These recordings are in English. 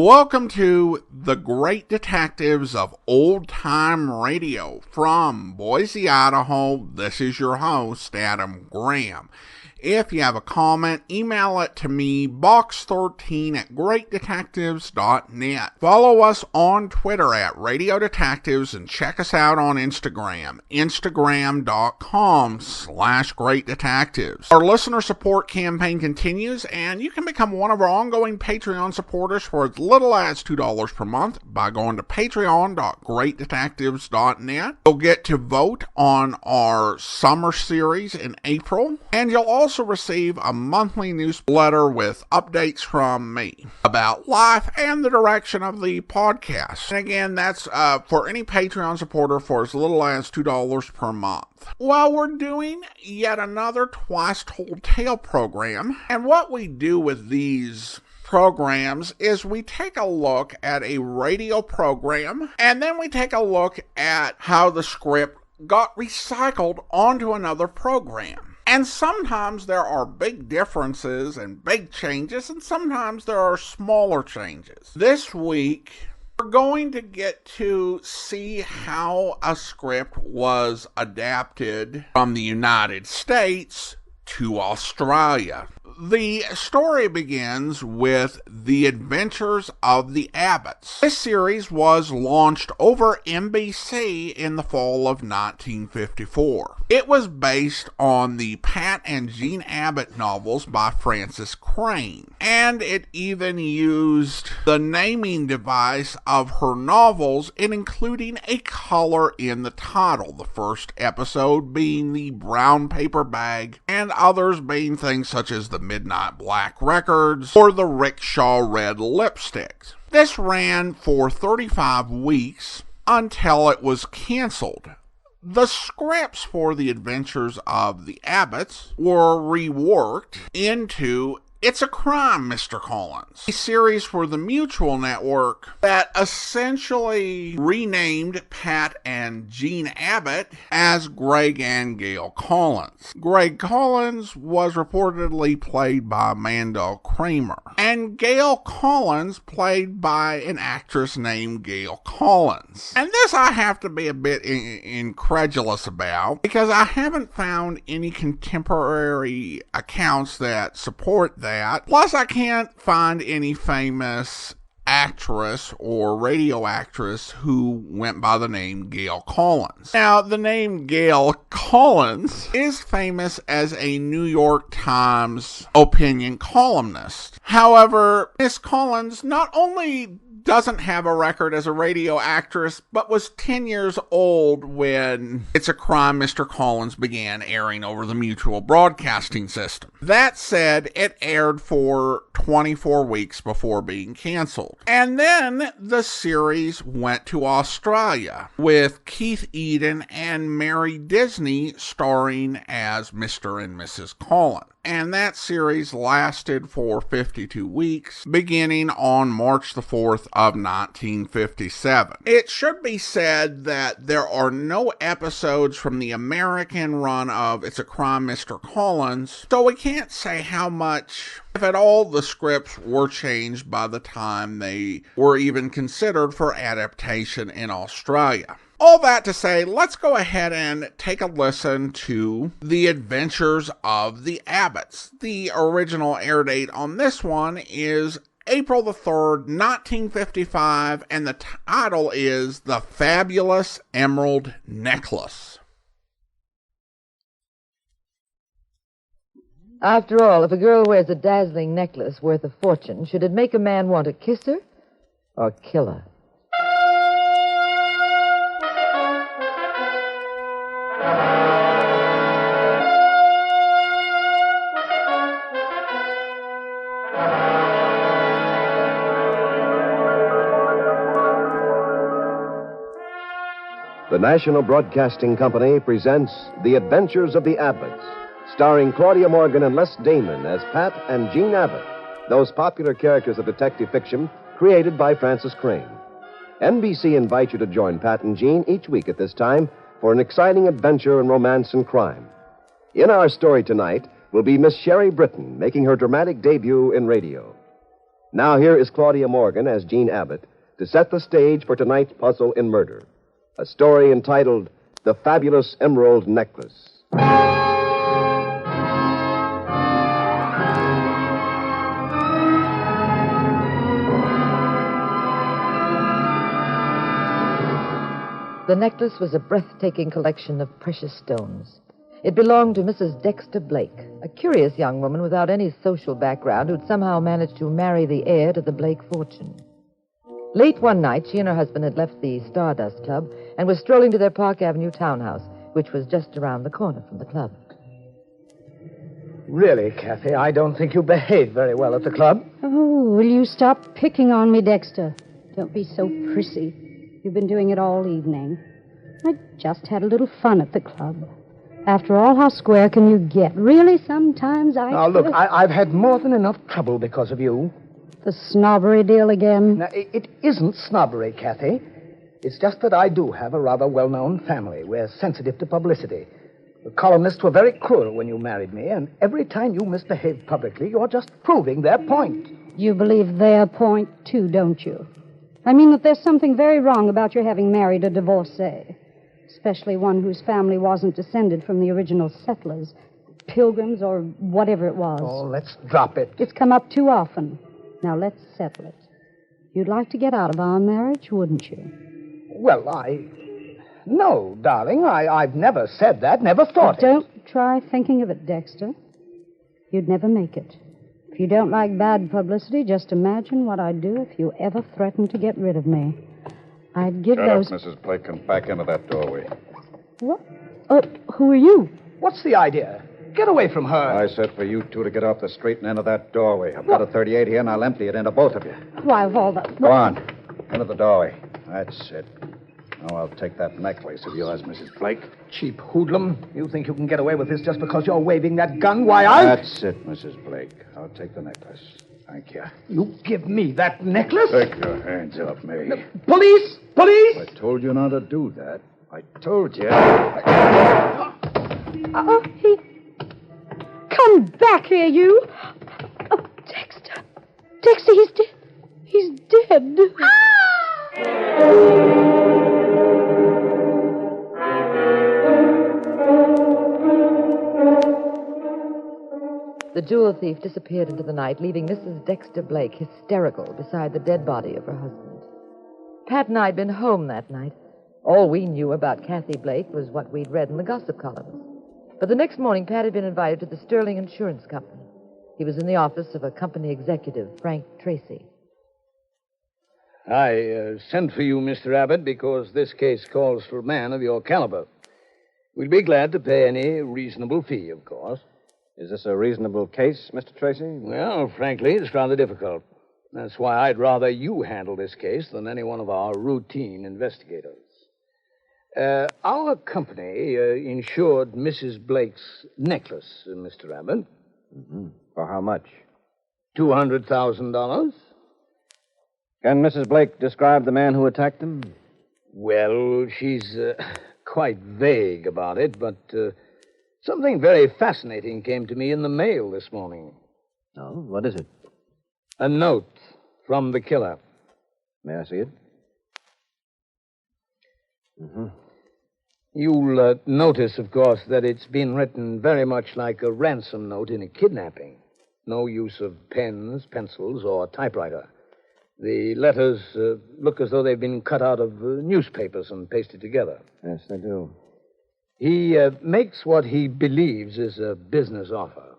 Welcome to the Great Detectives of Old Time Radio. From Boise, Idaho, this is your host, Adam Graham. If you have a comment, email it to me, box13@greatdetectives.net. Follow us on Twitter at Radio Detectives and check us out on Instagram, instagram.com/greatdetectives. Our listener support campaign continues, and you can become one of our ongoing Patreon supporters for as little as $2 per month by going to patreon.greatdetectives.net. You'll get to vote on our summer series in April, and you'll also receive a monthly newsletter with updates from me about life and the direction of the podcast. And again, that's for any Patreon supporter for as little as $2 per month. Well, we're doing yet another Twice Told Tale program, and what we do with these programs is we take a look at a radio program, and then we take a look at how the script got recycled onto another program. And sometimes there are big differences and big changes, and sometimes there are smaller changes. This week, we're going to get to see how a script was adapted from the United States to Australia. The story begins with The Adventures of the Abbots. This series was launched over NBC in the fall of 1954. It was based on the Pat and Jean Abbott novels by Frances Crane, and it even used the naming device of her novels in including a color in the title, the first episode being the brown paper bag, and others being things such as the Midnight Black Records or the Rickshaw Red Lipsticks. This ran for 35 weeks until it was canceled. The scripts for The Adventures of the Abbots were reworked into It's a Crime, Mr. Collins, a series for the Mutual Network that essentially renamed Pat and Jean Abbott as Greg and Gail Collins. Greg Collins was reportedly played by Amanda Kramer, and Gail Collins played by an actress named Gail Collins. And this I have to be a bit incredulous about, because I haven't found any contemporary accounts that support that. Plus, I can't find any famous actress or radio actress who went by the name Gail Collins. Now, the name Gail Collins is famous as a New York Times opinion columnist. However, Miss Collins not only doesn't have a record as a radio actress, but was 10 years old when It's a Crime, Mr. Collins began airing over the Mutual Broadcasting System. That said, it aired for 24 weeks before being canceled. And then the series went to Australia, with Keith Eden and Mary Disney starring as Mr. and Mrs. Collins. And that series lasted for 52 weeks, beginning on March the 4th of 1957. It should be said that there are no episodes from the American run of It's a Crime, Mr. Collins, so we can't say how much, if at all, the scripts were changed by the time they were even considered for adaptation in Australia. All that to say, let's go ahead and take a listen to The Adventures of the Abbots. The original air date on this one is April the 3rd, 1955, and the title is The Fabulous Emerald Necklace. After all, if a girl wears a dazzling necklace worth a fortune, should it make a man want to kiss her or kill her? The National Broadcasting Company presents The Adventures of the Abbots, starring Claudia Morgan and Les Damon as Pat and Jean Abbott, those popular characters of detective fiction created by Frances Crane. NBC invites you to join Pat and Jean each week at this time for an exciting adventure in romance and crime. In our story tonight will be Miss Sherry Britton making her dramatic debut in radio. Now here is Claudia Morgan as Jean Abbott to set the stage for tonight's puzzle in murder. A story entitled The Fabulous Emerald Necklace. The necklace was a breathtaking collection of precious stones. It belonged to Mrs. Dexter Blake, a curious young woman without any social background who'd somehow managed to marry the heir to the Blake fortune. Late one night, she and her husband had left the Stardust Club and were strolling to their Park Avenue townhouse, which was just around the corner from the club. Really, Kathy, I don't think you behaved very well at the club. Oh, will you stop picking on me, Dexter? Don't be so prissy. You've been doing it all evening. I just had a little fun at the club. After all, how square can you get? Really, sometimes I... Now, look, I've had more than enough trouble because of you. The snobbery deal again? Now, it isn't snobbery, Kathy. It's just that I do have a rather well-known family. We're sensitive to publicity. The columnists were very cruel when you married me, and every time you misbehave publicly, you're just proving their point. You believe their point, too, don't you? I mean that there's something very wrong about your having married a divorcee, especially one whose family wasn't descended from the original settlers, pilgrims, or whatever it was. Oh, let's drop it. It's come up too often. Now, let's settle it. You'd like to get out of our marriage, wouldn't you? Well, No, darling, I've never said that, never thought it. Don't try thinking of it, Dexter. You'd never make it. If you don't like bad publicity, just imagine what I'd do if you ever threatened to get rid of me. I'd give Shut those... up, Mrs. Blake, and back into that doorway. What? Who are you? What's the idea? Get away from her. I said for you two to get off the straight end of that doorway. I've got a 38 here, and I'll empty it into both of you. Why, of all the... Go on. Into the doorway. That's it. Now I'll take that necklace of yours, Mrs. Blake. Cheap hoodlum. You think you can get away with this just because you're waving that gun? Why, I... That's it, Mrs. Blake. I'll take the necklace. Thank you. You give me that necklace? Take your hands off me. Police! Police! I told you not to do that. I told you. Come back here, you! Oh, Dexter. Dexter, he's dead. He's dead. The jewel thief disappeared into the night, leaving Mrs. Dexter Blake hysterical beside the dead body of her husband. Pat and I had been home that night. All we knew about Kathy Blake was what we'd read in the gossip columns. But the next morning, Pat had been invited to the Sterling Insurance Company. He was in the office of a company executive, Frank Tracy. I sent for you, Mr. Abbott, because this case calls for a man of your caliber. We'd be glad to pay any reasonable fee, of course. Is this a reasonable case, Mr. Tracy? Well, frankly, it's rather difficult. That's why I'd rather you handle this case than any one of our routine investigators. Our company insured Mrs. Blake's necklace, Mr. Abbott. Mm-hmm. For how much? $200,000. Can Mrs. Blake describe the man who attacked him? Well, she's quite vague about it, but something very fascinating came to me in the mail this morning. Oh, what is it? A note from the killer. May I see it? Mm-hmm. You'll notice, of course, that it's been written very much like a ransom note in a kidnapping. No use of pens, pencils, or typewriter. The letters look as though they've been cut out of newspapers and pasted together. Yes, they do. He makes what he believes is a business offer.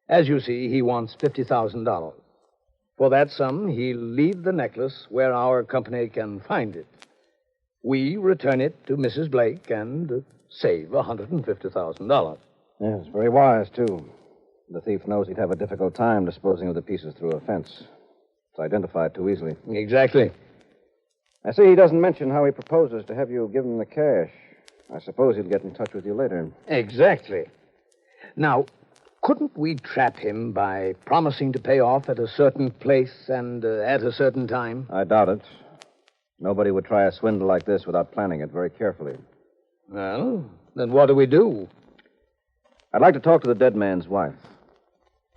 As you see, he wants $50,000. For that sum, he'll leave the necklace where our company can find it. We return it to Mrs. Blake and save $150,000. Yes, very wise, too. The thief knows he'd have a difficult time disposing of the pieces through a fence. It's identified too easily. Exactly. I see he doesn't mention how he proposes to have you give him the cash. I suppose he'll get in touch with you later. Exactly. Now, couldn't we trap him by promising to pay off at a certain place and at a certain time? I doubt it. Nobody would try a swindle like this without planning it very carefully. Well, then what do we do? I'd like to talk to the dead man's wife.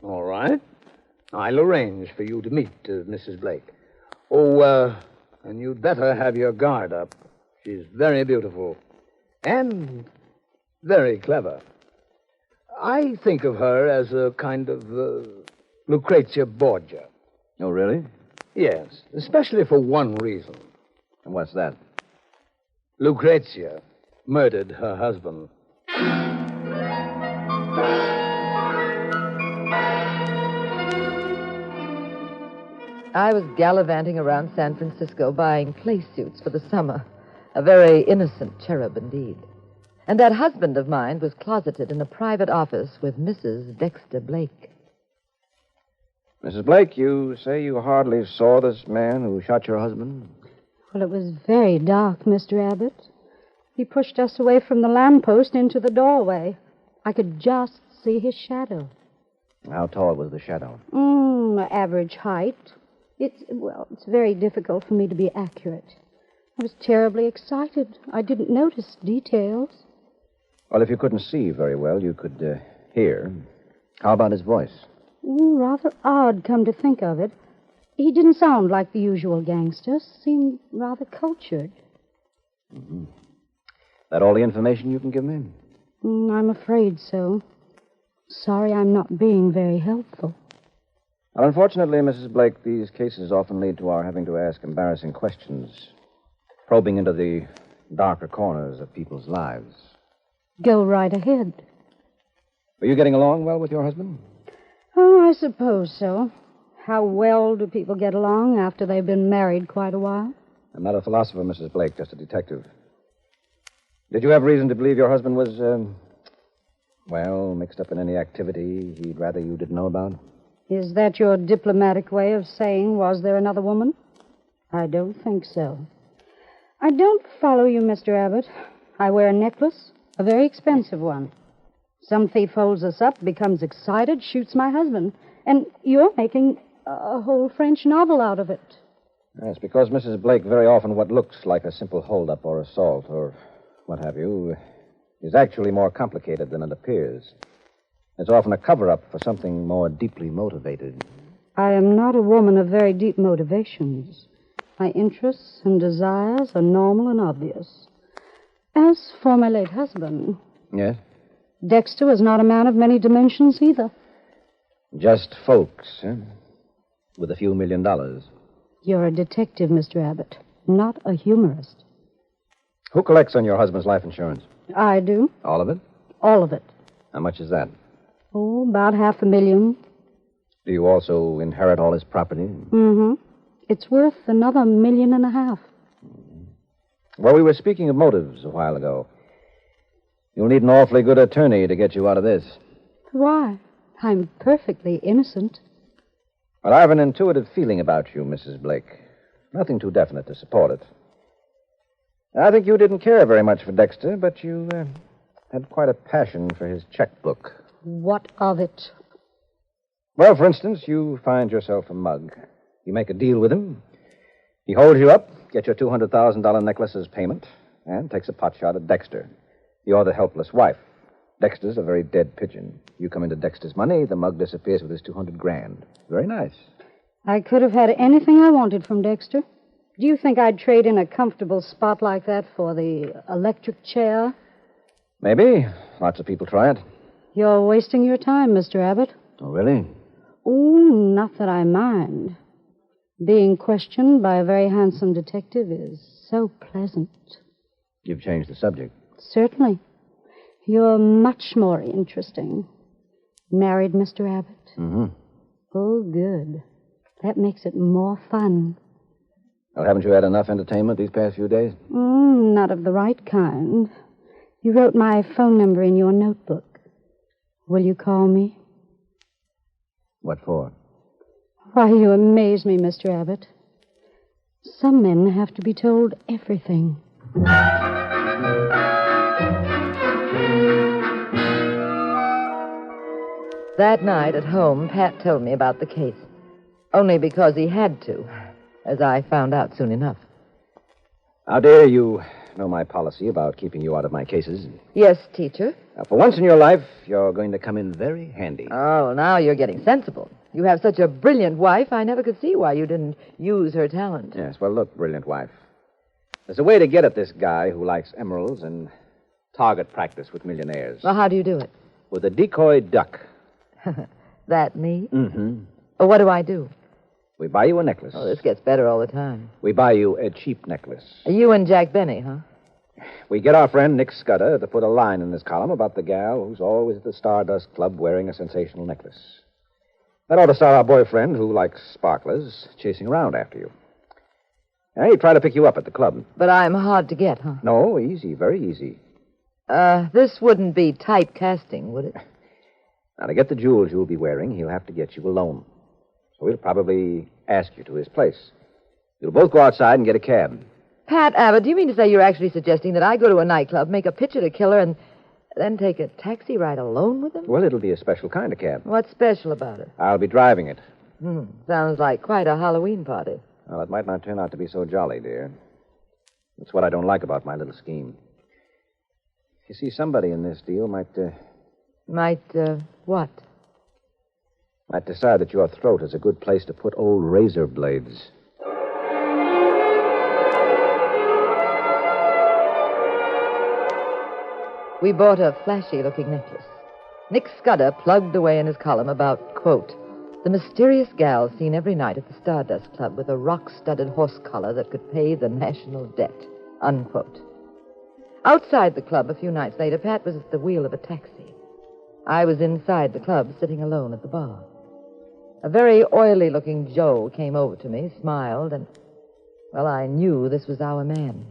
All right. I'll arrange for you to meet Mrs. Blake. Oh, and you'd better have your guard up. She's very beautiful and very clever. I think of her as a kind of Lucrezia Borgia. Oh, really? Yes, especially for one reason. And what's that? Lucrezia murdered her husband. I was gallivanting around San Francisco buying play suits for the summer. A very innocent cherub indeed. And that husband of mine was closeted in a private office with Mrs. Dexter Blake. Mrs. Blake, you say you hardly saw this man who shot your husband? Well, it was very dark, Mr. Abbott. He pushed us away from the lamppost into the doorway. I could just see his shadow. How tall was the shadow? Average height. It's very difficult for me to be accurate. I was terribly excited. I didn't notice details. Well, if you couldn't see very well, you could hear. How about his voice? Rather odd, come to think of it. He didn't sound like the usual gangster. Seemed rather cultured. Mm-hmm. That all the information you can give me? I'm afraid so. Sorry I'm not being very helpful. Well, unfortunately, Mrs. Blake, these cases often lead to our having to ask embarrassing questions, probing into the darker corners of people's lives. Go right ahead. Were you getting along well with your husband? Oh, I suppose so. How well do people get along after they've been married quite a while? I'm not a philosopher, Mrs. Blake, just a detective. Did you have reason to believe your husband was, mixed up in any activity he'd rather you didn't know about? Is that your diplomatic way of saying, was there another woman? I don't think so. I don't follow you, Mr. Abbott. I wear a necklace, a very expensive one. Some thief holds us up, becomes excited, shoots my husband. And you're making a whole French novel out of it. Yes, because, Mrs. Blake, very often what looks like a simple holdup or assault or what have you is actually more complicated than it appears. It's often a cover-up for something more deeply motivated. I am not a woman of very deep motivations. My interests and desires are normal and obvious. As for my late husband... Yes? Dexter was not a man of many dimensions either. Just folks, huh? With a few $1 million. You're a detective, Mr. Abbott, not a humorist. Who collects on your husband's life insurance? I do. All of it? All of it. How much is that? Oh, about $500,000. Do you also inherit all his property? Mm-hmm. It's worth another $1.5 million. Well, we were speaking of motives a while ago. You'll need an awfully good attorney to get you out of this. Why? I'm perfectly innocent. Well, I have an intuitive feeling about you, Mrs. Blake. Nothing too definite to support it. I think you didn't care very much for Dexter, but you had quite a passion for his checkbook. What of it? Well, for instance, you find yourself a mug. You make a deal with him. He holds you up, gets your $200,000 necklace as payment, and takes a potshot at Dexter. You're the helpless wife. Dexter's a very dead pigeon. You come into Dexter's money, the mug disappears with his $200,000. Very nice. I could have had anything I wanted from Dexter. Do you think I'd trade in a comfortable spot like that for the electric chair? Maybe. Lots of people try it. You're wasting your time, Mr. Abbott. Oh, really? Oh, not that I mind. Being questioned by a very handsome detective is so pleasant. You've changed the subject. Certainly. You're much more interesting. Married, Mr. Abbott? Mm-hmm. Oh, good. That makes it more fun. Well, haven't you had enough entertainment these past few days? Not of the right kind. You wrote my phone number in your notebook. Will you call me? What for? Why, you amaze me, Mr. Abbott. Some men have to be told everything. That night at home, Pat told me about the case. Only because he had to, as I found out soon enough. How dare you know my policy about keeping you out of my cases. Yes, teacher. Now, for once in your life, you're going to come in very handy. Oh, now you're getting sensible. You have such a brilliant wife, I never could see why you didn't use her talent. Yes, well, look, brilliant wife. There's a way to get at this guy who likes emeralds and target practice with millionaires. Well, how do you do it? With a decoy duck. That me? Mm-hmm. Oh, what do I do? We buy you a necklace. Oh, this gets better all the time. We buy you a cheap necklace. You and Jack Benny, huh? We get our friend Nick Scudder to put a line in his column about the gal who's always at the Stardust Club wearing a sensational necklace. That ought to start our boyfriend, who likes sparklers, chasing around after you. And he'd try to pick you up at the club. But I'm hard to get, huh? No, easy, very easy. This wouldn't be typecasting, would it? Now, to get the jewels you'll be wearing, he'll have to get you alone. So he'll probably ask you to his place. You'll both go outside and get a cab. Pat Abbott, do you mean to say you're actually suggesting that I go to a nightclub, make a picture to kill her, and then take a taxi ride alone with him? Well, it'll be a special kind of cab. What's special about it? I'll be driving it. Sounds like quite a Halloween party. Well, it might not turn out to be so jolly, dear. That's what I don't like about my little scheme. You see, somebody in this deal might What? Might decide that your throat is a good place to put old razor blades. We bought a flashy-looking necklace. Nick Scudder plugged away in his column about, quote, the mysterious gal seen every night at the Stardust Club with a rock-studded horse collar that could pay the national debt, unquote. Outside the club a few nights later, Pat was at the wheel of a taxi. I was inside the club, sitting alone at the bar. A very oily-looking Joe came over to me, smiled, and, well, I knew this was our man.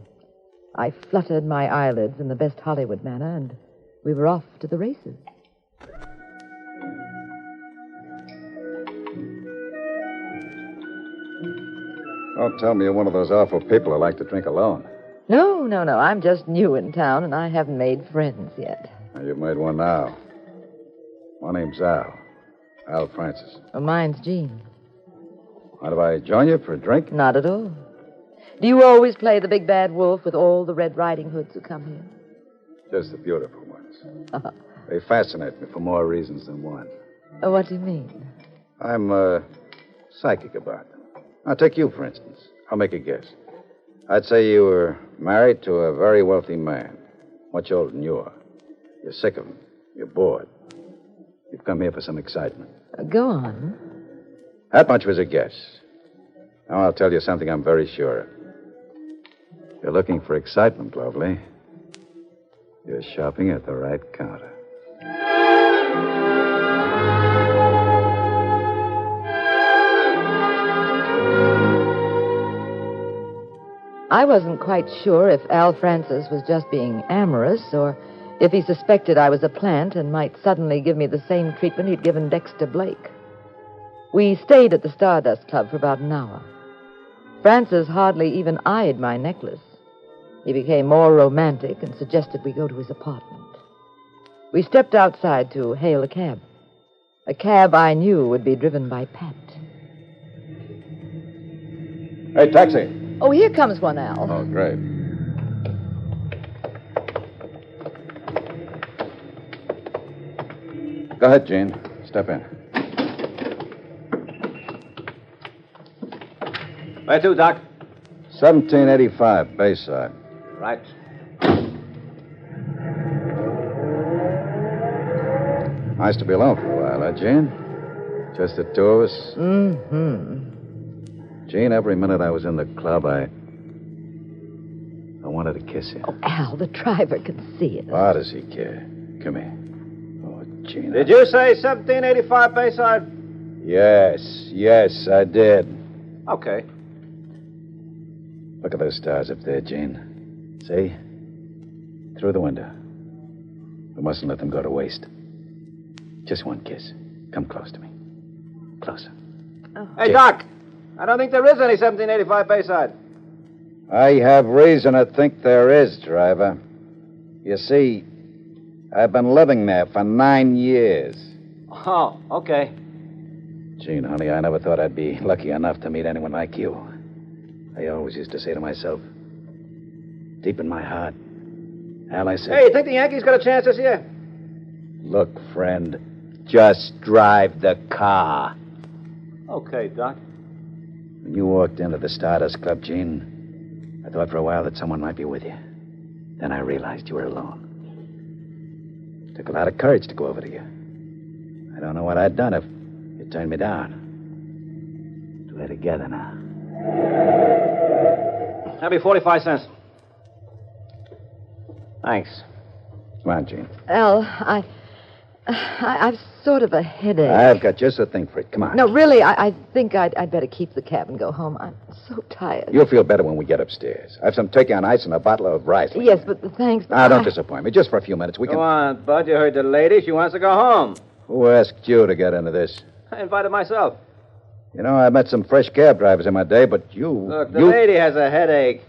I fluttered my eyelids in the best Hollywood manner, and we were off to the races. Don't tell me you're one of those awful people who like to drink alone. No. I'm just new in town, and I haven't made friends yet. Well, you've made one now. My name's Al Francis. Oh, mine's Jean. Mind if I join you for a drink? Not at all. Do you always play the big bad wolf with all the Red Riding Hoods who come here? Just the beautiful ones. They fascinate me for more reasons than one. What do you mean? I'm psychic about them. I'll take you, for instance. I'll make a guess. I'd say you were married to a very wealthy man, much older than you are. You're sick of him. You're bored. You've come here for some excitement. Go on. That much was a guess. Now I'll tell you something I'm very sure of. You're looking for excitement, Lovely. You're shopping at the right counter. I wasn't quite sure if Al Francis was just being amorous or if he suspected I was a plant and might suddenly give me the same treatment he'd given Dexter Blake. We stayed at the Stardust Club for about an hour. Francis hardly even eyed my necklace. He became more romantic and suggested we go to his apartment. We stepped outside to hail a cab. A cab I knew would be driven by Pat. Hey, taxi. Oh, here comes one, Al. Oh, great. Go ahead, Gene. Step in. Where to, Doc? 1785, Bayside. Right. Nice to be alone for a while, huh, Gene? Just the two of us? Mm-hmm. Gene, every minute I was in the club, I wanted to kiss you. Oh, Al, the driver can see it. Why does he care? Come here. Oh, Gene. Did you say 1785 Bayside? Yes, I did. Okay. Look at those stars up there, Gene. See? Through the window. We mustn't let them go to waste. Just one kiss. Come close to me. Closer. Oh. Hey, Doc. I don't think there is any 1785 Bayside. I have reason to think there is, driver. You see, I've been living there for 9 years. Oh, okay. Gene, honey, I never thought I'd be lucky enough to meet anyone like you. I always used to say to myself, deep in my heart. Al, I said... Hey, you think the Yankees got a chance this year? Look, friend, just drive the car. Okay, Doc. When you walked into the Stardust Club, Gene, I thought for a while that someone might be with you. Then I realized you were alone. It took a lot of courage to go over to you. I don't know what I'd done if you turned me down. We're together now. That'll be 45 cents. Thanks. Come on, Gene. Al, I've sort of a headache. I've got just a thing for it. Come on. No, really, I think I'd better keep the cab and go home. I'm so tired. You'll feel better when we get upstairs. I have some turkey on ice and a bottle of rice. Yes, but thanks. Don't disappoint me. Just for a few minutes. We can... Go on, Bud. You heard the lady. She wants to go home. Who asked you to get into this? I invited myself. You know, I met some fresh cab drivers in my day, but you... Look, the lady has a headache.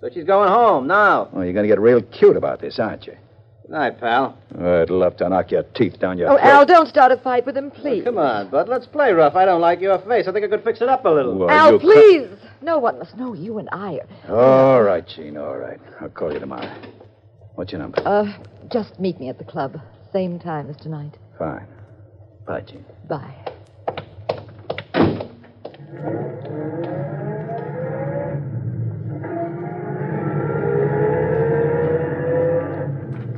So she's going home now. Oh, you're going to get real cute about this, aren't you? Good night, pal. I'd love to knock your teeth down your Oh, throat. Al, don't start a fight with him, please. Oh, come on, Bud. Let's play rough. I don't like your face. I think I could fix it up a little. Well, Al, please. No one must know you and I are... All right, Gene, all right. I'll call you tomorrow. What's your number? Just meet me at the club. Same time as tonight. Fine. Bye, Gene. Bye.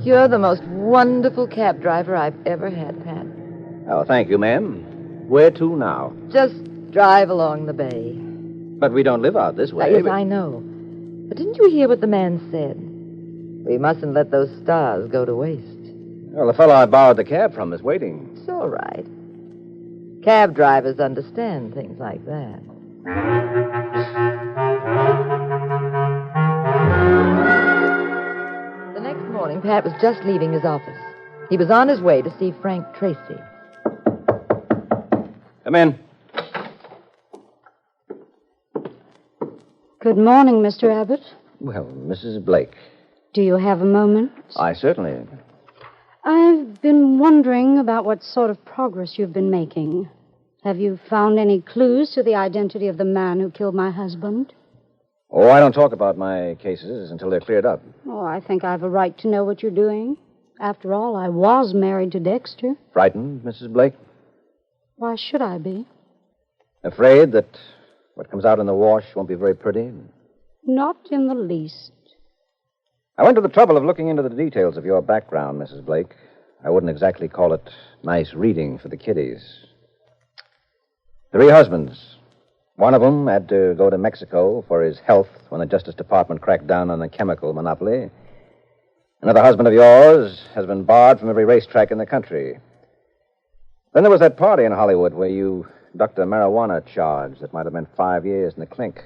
You're the most wonderful cab driver I've ever had, Pat. Oh, thank you, ma'am. Where to now? Just drive along the bay. But we don't live out this way. Yes, I know. But didn't you hear what the man said? We mustn't let those stars go to waste. Well, the fellow I borrowed the cab from is waiting. It's all right. Cab drivers understand things like that. The next morning, Pat was just leaving his office. He was on his way to see Frank Tracy. Come in. Good morning, Mr. Abbott. Well, Mrs. Blake. Do you have a moment? I certainly... I've been wondering about what sort of progress you've been making. Have you found any clues to the identity of the man who killed my husband? Oh, I don't talk about my cases until they're cleared up. Oh, I think I have a right to know what you're doing. After all, I was married to Dexter. Frightened, Mrs. Blake? Why should I be? Afraid that what comes out in the wash won't be very pretty? Not in the least. I went to the trouble of looking into the details of your background, Mrs. Blake. I wouldn't exactly call it nice reading for the kiddies. 3 husbands. One of them had to go to Mexico for his health when the Justice Department cracked down on the chemical monopoly. Another husband of yours has been barred from every racetrack in the country. Then there was that party in Hollywood where you ducked a marijuana charge that might have meant 5 years in the clink.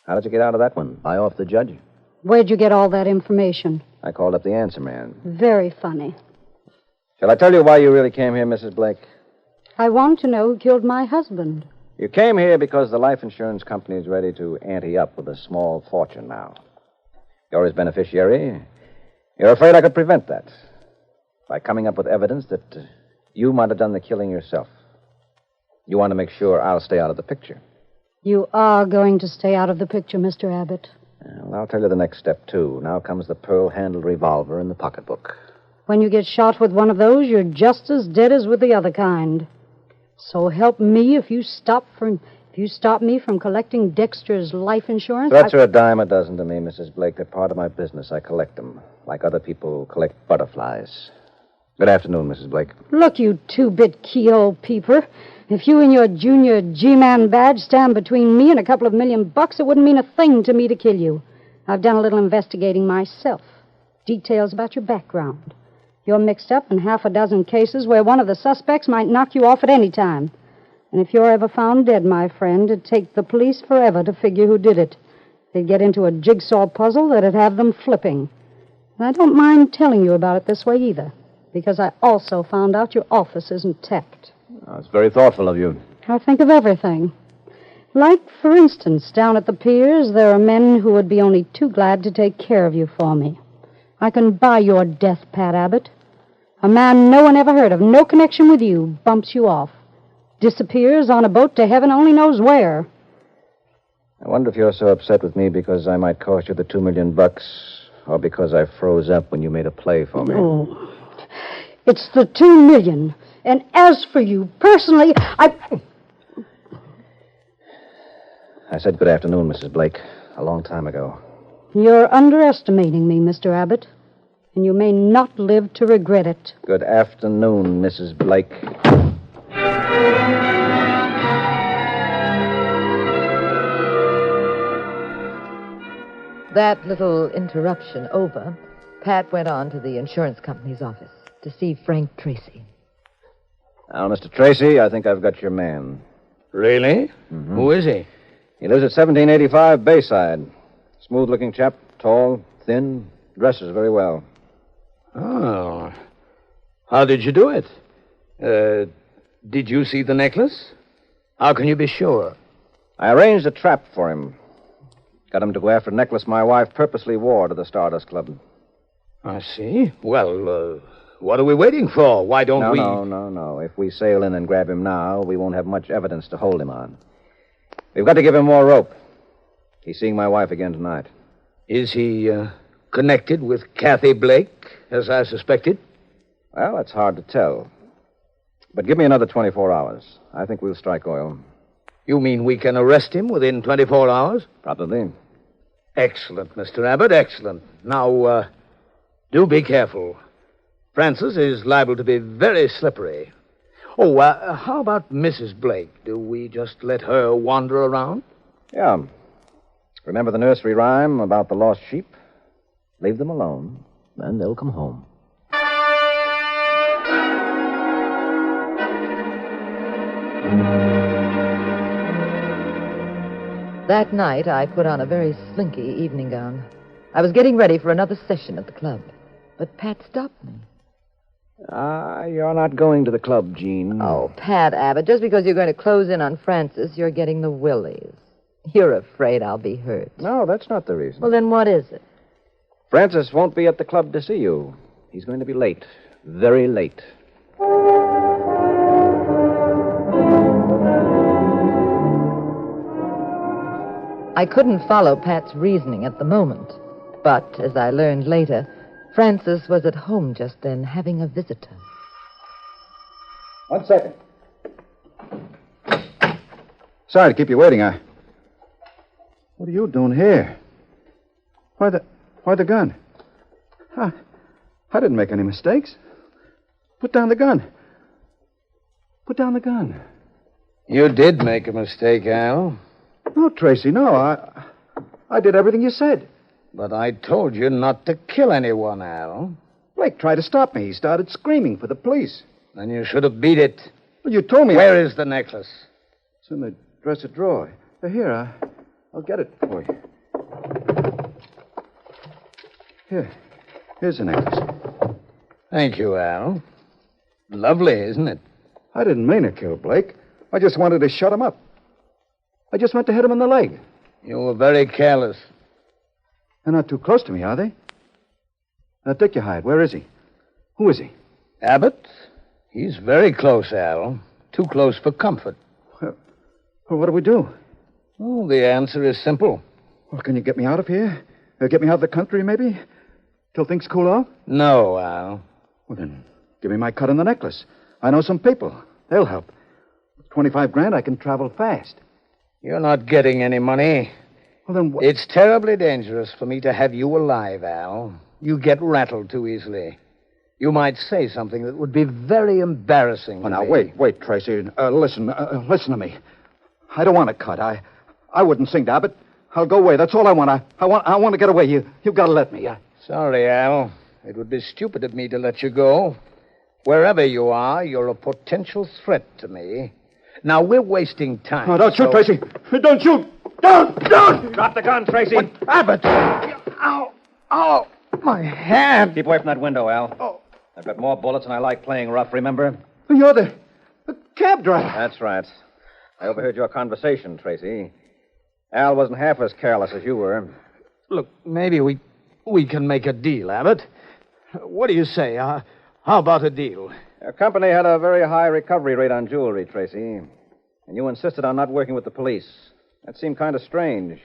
How did you get out of that one? Buy off the judge? Where'd you get all that information? I called up the answer man. Very funny. Shall I tell you why you really came here, Mrs. Blake? I want to know who killed my husband. You came here because the life insurance company is ready to ante up with a small fortune now. You're his beneficiary. You're afraid I could prevent that by coming up with evidence that you might have done the killing yourself. You want to make sure I'll stay out of the picture. You are going to stay out of the picture, Mr. Abbott. Well, I'll tell you the next step, too. Now comes the pearl-handled revolver in the pocketbook. When you get shot with one of those, you're just as dead as with the other kind. So help me if you stop me from collecting Dexter's life insurance. Threats are a dime a dozen to me, Mrs. Blake. They're part of my business. I collect them, like other people collect butterflies. Good afternoon, Mrs. Blake. Look, you two-bit keyhole peeper. If you and your junior G-Man badge stand between me and a couple of $1 million, it wouldn't mean a thing to me to kill you. I've done a little investigating myself. Details about your background. You're mixed up in 6 cases where one of the suspects might knock you off at any time. And if you're ever found dead, my friend, it'd take the police forever to figure who did it. They'd get into a jigsaw puzzle that'd have them flipping. And I don't mind telling you about it this way either, because I also found out your office isn't tapped. Oh, it's very thoughtful of you. I think of everything. Like, for instance, down at the piers, there are men who would be only too glad to take care of you for me. I can buy your death, Pat Abbott. A man no one ever heard of, no connection with you, bumps you off. Disappears on a boat to heaven only knows where. I wonder if you're so upset with me because I might cost you the $2 million, or because I froze up when you made a play for me. Oh, it's the $2 million. And as for you, personally, I said good afternoon, Mrs. Blake, a long time ago. You're underestimating me, Mr. Abbott. And you may not live to regret it. Good afternoon, Mrs. Blake. That little interruption over, Pat went on to the insurance company's office to see Frank Tracy. Now, Mr. Tracy, I think I've got your man. Really? Mm-hmm. Who is he? He lives at 1785 Bayside. Smooth-looking chap, tall, thin, dresses very well. Oh. How did you do it? Did you see the necklace? How can you be sure? I arranged a trap for him. Got him to go after a necklace my wife purposely wore to the Stardust Club. I see. Well, what are we waiting for? Why don't we... No. If we sail in and grab him now, we won't have much evidence to hold him on. We've got to give him more rope. He's seeing my wife again tonight. Is he connected with Kathy Blake, as I suspected? Well, it's hard to tell. But give me another 24 hours. I think we'll strike oil. You mean we can arrest him within 24 hours? Probably. Excellent, Mr. Abbott, excellent. Now, do be careful. Francis is liable to be very slippery. Oh, how about Mrs. Blake? Do we just let her wander around? Yeah. Remember the nursery rhyme about the lost sheep? Leave them alone, and they'll come home. That night, I put on a very slinky evening gown. I was getting ready for another session at the club, but Pat stopped me. You're not going to the club, Jean. Oh, Pat Abbott, just because you're going to close in on Francis, you're getting the willies. You're afraid I'll be hurt. No, that's not the reason. Well, then what is it? Francis won't be at the club to see you. He's going to be late. Very late. I couldn't follow Pat's reasoning at the moment. But, as I learned later, Francis was at home just then, having a visitor. 1 second. Sorry to keep you waiting. What are you doing here? Why the gun? I didn't make any mistakes. Put down the gun. Put down the gun. You did make a mistake, Al. No, Tracy, no. I did everything you said. But I told you not to kill anyone, Al. Blake tried to stop me. He started screaming for the police. Then you should have beat it. Well, you told me... Where is the necklace? It's in the dresser drawer. Here, I'll get it for you. Here's the necklace. Thank you, Al. Lovely, isn't it? I didn't mean to kill Blake. I just wanted to shut him up. I just meant to hit him in the leg. You were very careless. They're not too close to me, are they? Now, Dick, you hide. Where is he? Who is he? Abbott? He's very close, Al. Too close for comfort. Well, what do we do? Oh, the answer is simple. Well, can you get me out of here? Get me out of the country, maybe? Till things cool off? No, Al. Well, then, give me my cut on the necklace. I know some people. They'll help. With 25 grand, I can travel fast. You're not getting any money. Well, then what? It's terribly dangerous for me to have you alive, Al. You get rattled too easily. You might say something that would be very embarrassing to now, me. wait, Tracy. Listen to me. I don't want to cut. I wouldn't sing to Abbott. I'll go away. That's all I want. I want to get away. You've got to let me. Sorry, Al. It would be stupid of me to let you go. Wherever you are, you're a potential threat to me. Now, we're wasting time. No, don't shoot, Tracy. Don't shoot. Don't! Drop the gun, Tracy. What? Abbott! Ow! My hand! Keep away from that window, Al. Oh. I've got more bullets and I like playing rough, remember? You're the cab driver. That's right. I overheard your conversation, Tracy. Al wasn't half as careless as you were. Look, maybe we can make a deal, Abbott. What do you say? How about a deal? Your company had a very high recovery rate on jewelry, Tracy. And you insisted on not working with the police. That seemed kind of strange.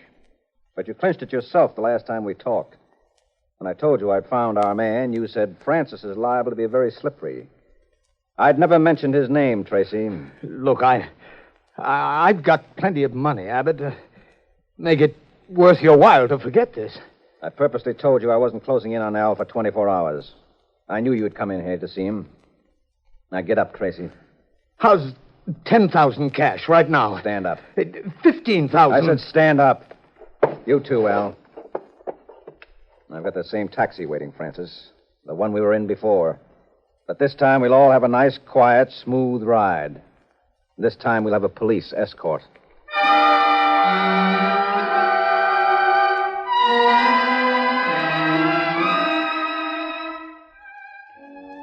But you clinched it yourself the last time we talked. When I told you I'd found our man, you said Francis is liable to be very slippery. I'd never mentioned his name, Tracy. Look, I've got plenty of money, Abbott. Make it worth your while to forget this. I purposely told you I wasn't closing in on Al for 24 hours. I knew you'd come in here to see him. Now get up, Tracy. How's 10,000 cash right now? Stand up. 15,000. I said stand up. You too, Al. I've got the same taxi waiting, Francis. The one we were in before. But this time we'll all have a nice, quiet, smooth ride. This time we'll have a police escort.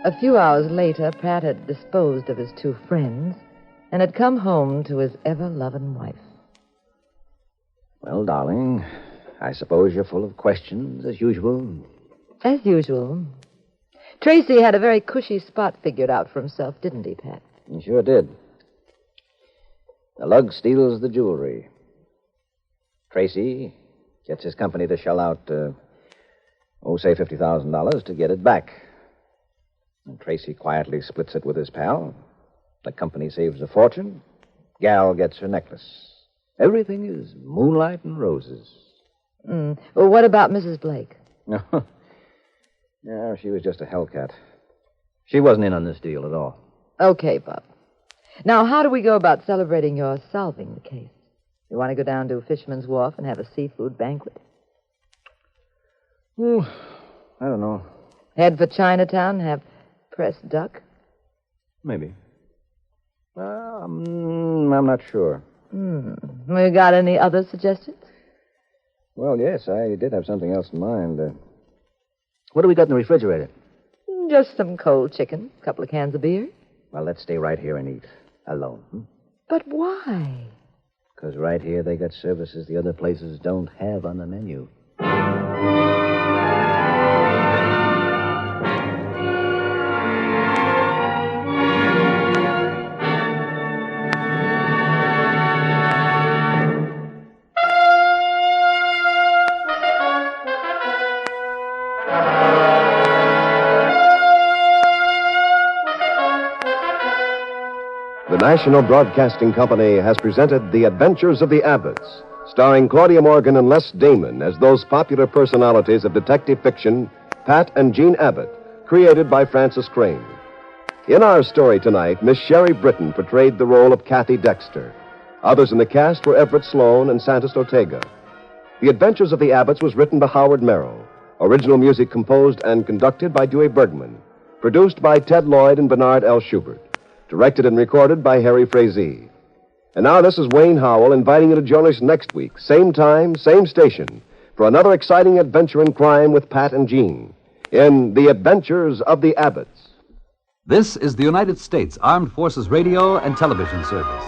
A few hours later, Pat had disposed of his two friends and had come home to his ever-loving wife. Well, darling, I suppose you're full of questions, as usual. As usual. Tracy had a very cushy spot figured out for himself, didn't he, Pat? He sure did. The lug steals the jewelry. Tracy gets his company to shell out, say $50,000 to get it back. And Tracy quietly splits it with his pal. The company saves a fortune. Gal gets her necklace. Everything is moonlight and roses. Well, what about Mrs. Blake? No. Yeah, she was just a hellcat. She wasn't in on this deal at all. Okay, Bob. Now, how do we go about celebrating your solving the case? You want to go down to Fisherman's Wharf and have a seafood banquet? I don't know. Head for Chinatown and have pressed duck? Maybe. I'm not sure. We got any other suggestions? Well, yes, I did have something else in mind. What do we got in the refrigerator? Just some cold chicken, a couple of cans of beer. Well, let's stay right here and eat. Alone. But why? Because right here they got services the other places don't have on the menu. The National Broadcasting Company has presented The Adventures of the Abbotts, starring Claudia Morgan and Les Damon as those popular personalities of detective fiction, Pat and Jean Abbott, created by Francis Crane. In our story tonight, Miss Sherry Britton portrayed the role of Kathy Dexter. Others in the cast were Everett Sloan and Santos Ortega. The Adventures of the Abbotts was written by Howard Merrill. Original music composed and conducted by Dewey Bergman. Produced by Ted Lloyd and Bernard L. Schubert. Directed and recorded by Harry Frazee. And now this is Wayne Howell inviting you to join us next week, same time, same station, for another exciting adventure in crime with Pat and Jean in The Adventures of the Abbotts. This is the United States Armed Forces Radio and Television Service.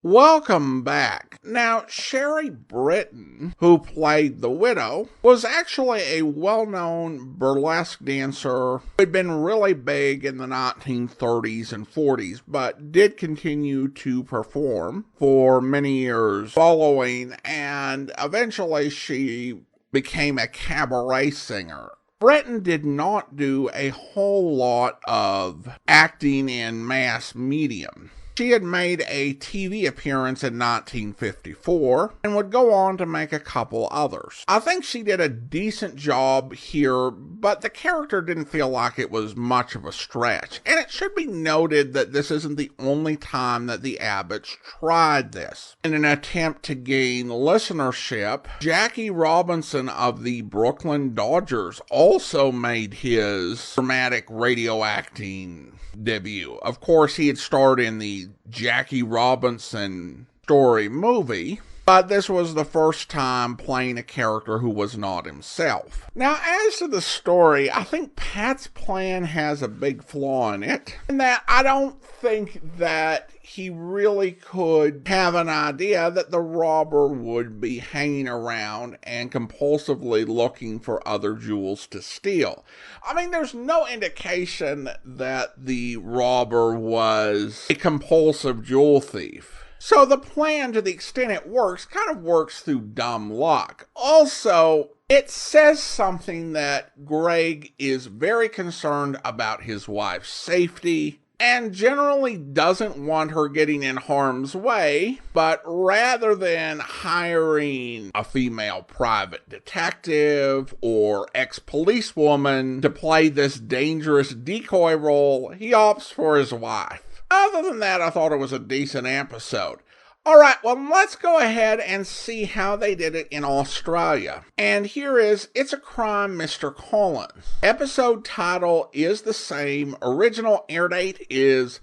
Welcome back. Now, Sherry Britton, who played the widow, was actually a well-known burlesque dancer who had been really big in the 1930s and 40s, but did continue to perform for many years following, and eventually she became a cabaret singer. Britton did not do a whole lot of acting in mass medium. She had made a TV appearance in 1954 and would go on to make a couple others. I think she did a decent job here, but the character didn't feel like it was much of a stretch. And it should be noted that this isn't the only time that the Abbotts tried this. In an attempt to gain listenership, Jackie Robinson of the Brooklyn Dodgers also made his dramatic radio acting debut. Of course, he had starred in the Jackie Robinson story movie, but this was the first time playing a character who was not himself. Now, as to the story, I think Pat's plan has a big flaw in it, in that I don't think that he really could have an idea that the robber would be hanging around and compulsively looking for other jewels to steal. I mean, there's no indication that the robber was a compulsive jewel thief. So the plan, to the extent it works, kind of works through dumb luck. Also, it says something that Greg is very concerned about his wife's safety and generally doesn't want her getting in harm's way, but rather than hiring a female private detective or ex-policewoman to play this dangerous decoy role, he opts for his wife. Other than that, I thought it was a decent episode. All right, well, let's go ahead and see how they did it in Australia. And here is It's a Crime, Mr. Collins. Episode title is the same. Original air date is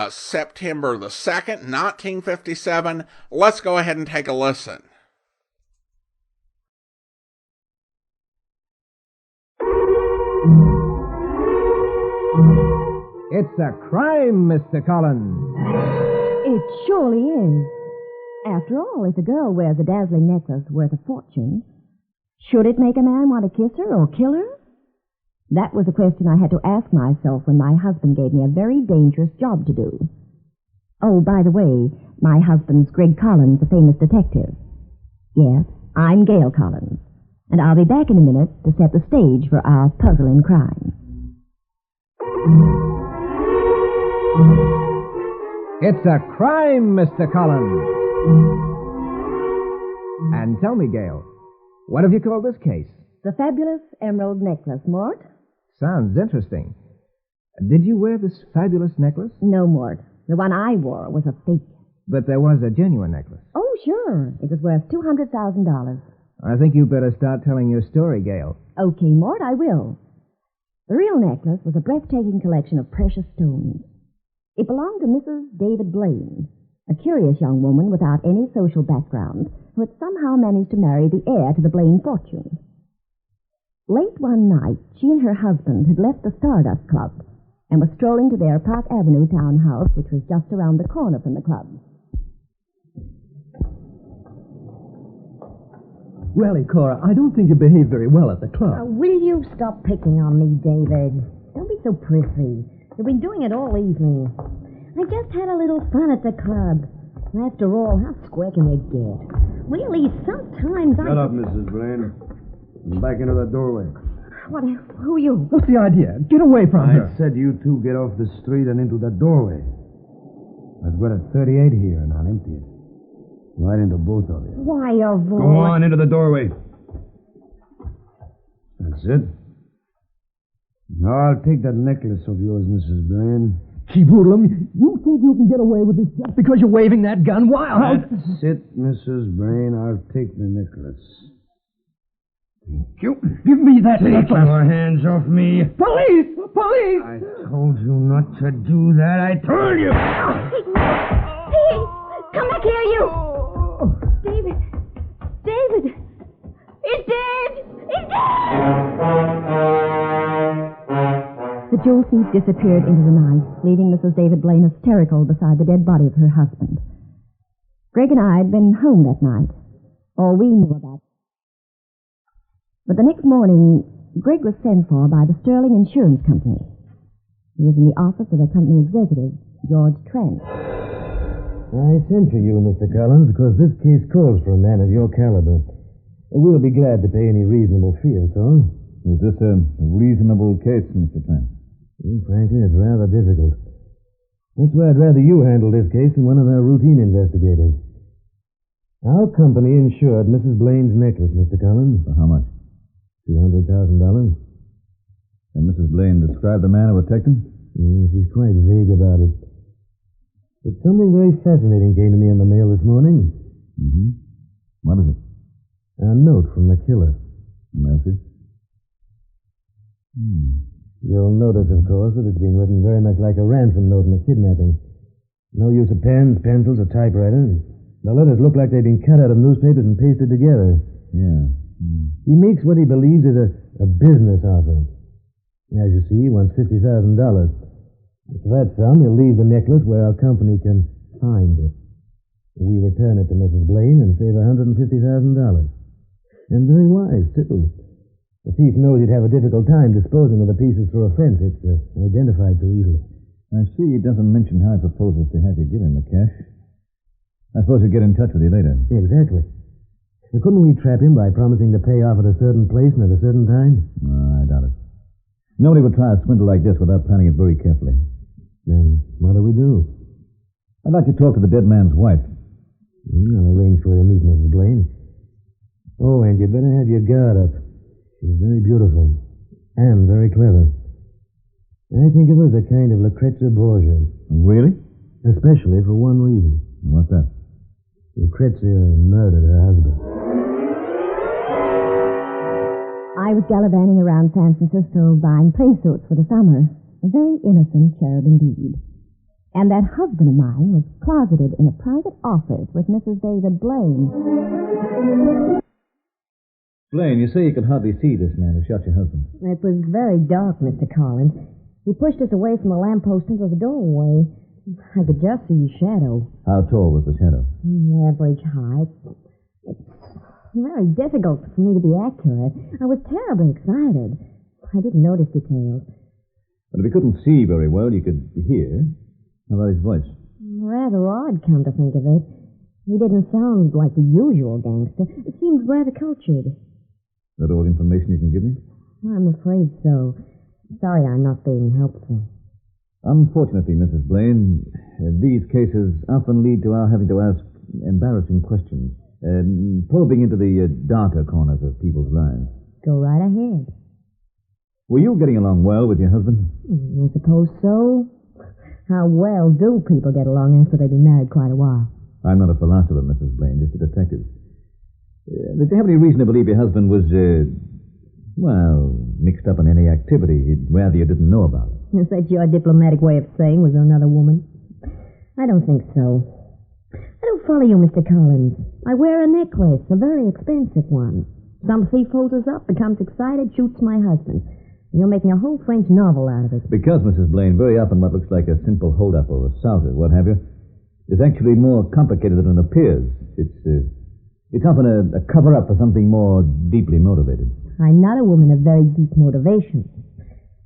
September the 2nd, 1957. Let's go ahead and take a listen. It's a crime, Mr. Collins. It surely is. After all, if a girl wears a dazzling necklace worth a fortune, should it make a man want to kiss her or kill her? That was a question I had to ask myself when my husband gave me a very dangerous job to do. Oh, by the way, my husband's Greg Collins, a famous detective. Yes, I'm Gail Collins, and I'll be back in a minute to set the stage for our puzzling crime. It's a crime, Mr. Collins. And tell me, Gail, what have you called this case? The fabulous emerald necklace, Mort. Sounds interesting. Did you wear this fabulous necklace? No, Mort. The one I wore was a fake. But there was a genuine necklace. Oh, sure. It was worth $200,000. I think you better start telling your story, Gail. Okay, Mort, I will. The real necklace was a breathtaking collection of precious stones. It belonged to Mrs. David Blaine, a curious young woman without any social background who had somehow managed to marry the heir to the Blaine fortune. Late one night, she and her husband had left the Stardust Club and were strolling to their Park Avenue townhouse, which was just around the corner from the club. Really, Cora, I don't think you behaved very well at the club. Will you stop picking on me, David? Don't be so prissy. You've been doing it all evening. I just had a little fun at the club. After all, how square can you get? Really, sometimes Shut up, Mrs. Blaine. I'm back into the doorway. What? Who are you? What's the idea? Get away from her. I said you two get off the street and into the doorway. I've got a 38 here, and I'll empty it. Right into both of you. Why, of all... Go on, into the doorway. That's it. Now, I'll take that necklace of yours, Mrs. Blaine. Keep hoodlum. You think you can get away with this just because you're waving that gun? Why? That's it, Mrs. Blaine. I'll take the necklace. Thank you. Give me that necklace. Take your hands off me. Police! Police! I told you not to do that. I told you. Pete! Come back here, you! David! David! He's dead! He's dead! The jewel thief disappeared into the night, leaving Mrs. David Blaine hysterical beside the dead body of her husband. Greg and I had been home that night. All we knew about. But the next morning, Greg was sent for by the Sterling Insurance Company. He was in the office of the company executive, George Trent. I sent for you, Mr. Collins, because this case calls for a man of your caliber. We'll be glad to pay any reasonable fee, that's all. Is this a reasonable case, Mr. Trent? Well, frankly, it's rather difficult. That's why I'd rather you handle this case than one of our routine investigators. Our company insured Mrs. Blaine's necklace, Mr. Collins. For how much? $200,000. Can Mrs. Blaine describe the man who attacked him? She's quite vague about it. But something very fascinating came to me in the mail this morning. Mm-hmm. What is it? A note from the killer. A message? You'll notice, of course, that it's been written very much like a ransom note in a kidnapping. No use of pens, pencils, or typewriter. The letters look like they've been cut out of newspapers and pasted together. Yeah. He makes what he believes is a business offer. As you see, he wants $50,000. For that sum, he'll leave the necklace where our company can find it. We return it to Mrs. Blaine and save $150,000. And very wise, too. The thief knows he'd have a difficult time disposing of the pieces through a fence. It's identified too easily. I see he doesn't mention how he proposes to have you give him the cash. I suppose he'll get in touch with you later. Exactly. Now, couldn't we trap him by promising to pay off at a certain place and at a certain time? No, I doubt it. Nobody would try a swindle like this without planning it very carefully. Then what do we do? I'd like to talk to the dead man's wife. I'll arrange for you to meet Mrs. Blaine. Oh, and you'd better have your guard up. She's very beautiful and very clever. I think of her as a kind of Lucrezia Borgia. Really? Especially for one reason. What's that? Lucrezia murdered her husband. I was gallivanting around San Francisco buying play suits for the summer. A very innocent cherub indeed. And that husband of mine was closeted in a private office with Mrs. David Blaine. Blaine, you say you could hardly see this man who shot your husband. It was very dark, Mr. Collins. He pushed us away from the lamppost into the doorway. I could just see his shadow. How tall was the shadow? Average height. It's very difficult for me to be accurate. I was terribly excited. I didn't notice details. But if you couldn't see very well, you could hear. How about his voice? Rather odd, come to think of it. He didn't sound like the usual gangster. It seemed rather cultured. Is that all the information you can give me? I'm afraid so. Sorry I'm not being helpful. Unfortunately, Mrs. Blaine, these cases often lead to our having to ask embarrassing questions, probing into the darker corners of people's lives. Go right ahead. Were you getting along well with your husband? I suppose so. How well do people get along after they've been married quite a while? I'm not a philosopher, Mrs. Blaine, just a detective. Did you have any reason to believe your husband was, mixed up in any activity he'd rather you didn't know about? Is that your diplomatic way of saying with another woman? I don't think so. I don't follow you, Mr. Collins. I wear a necklace, a very expensive one. Some thief holds us up, becomes excited, shoots my husband. You're making a whole French novel out of it. Because, Mrs. Blaine, very often what looks like a simple hold-up or assault or what have you is actually more complicated than it appears. It's often a cover-up for something more deeply motivated. I'm not a woman of very deep motivations.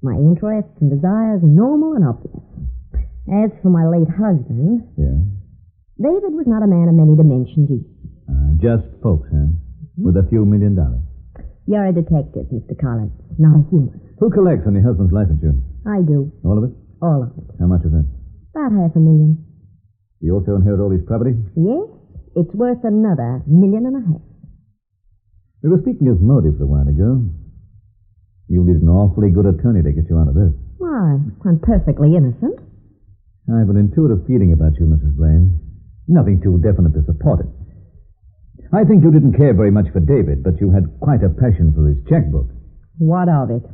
My interests and desires are normal and obvious. As for my late husband... Yeah? David was not a man of many dimensions either. Just folks, huh? With a few $1 million. You're a detective, Mr. Collins, not a human. Who collects on your husband's life insurance? I do. All of it? All of it. How much is that? About $500,000. You also inherit all his property? Yes. It's worth another $1.5 million. We were speaking of motives a while ago. You need an awfully good attorney to get you out of this. Why, I'm perfectly innocent. I have an intuitive feeling about you, Mrs. Blaine. Nothing too definite to support it. I think you didn't care very much for David, but you had quite a passion for his checkbook. What of it?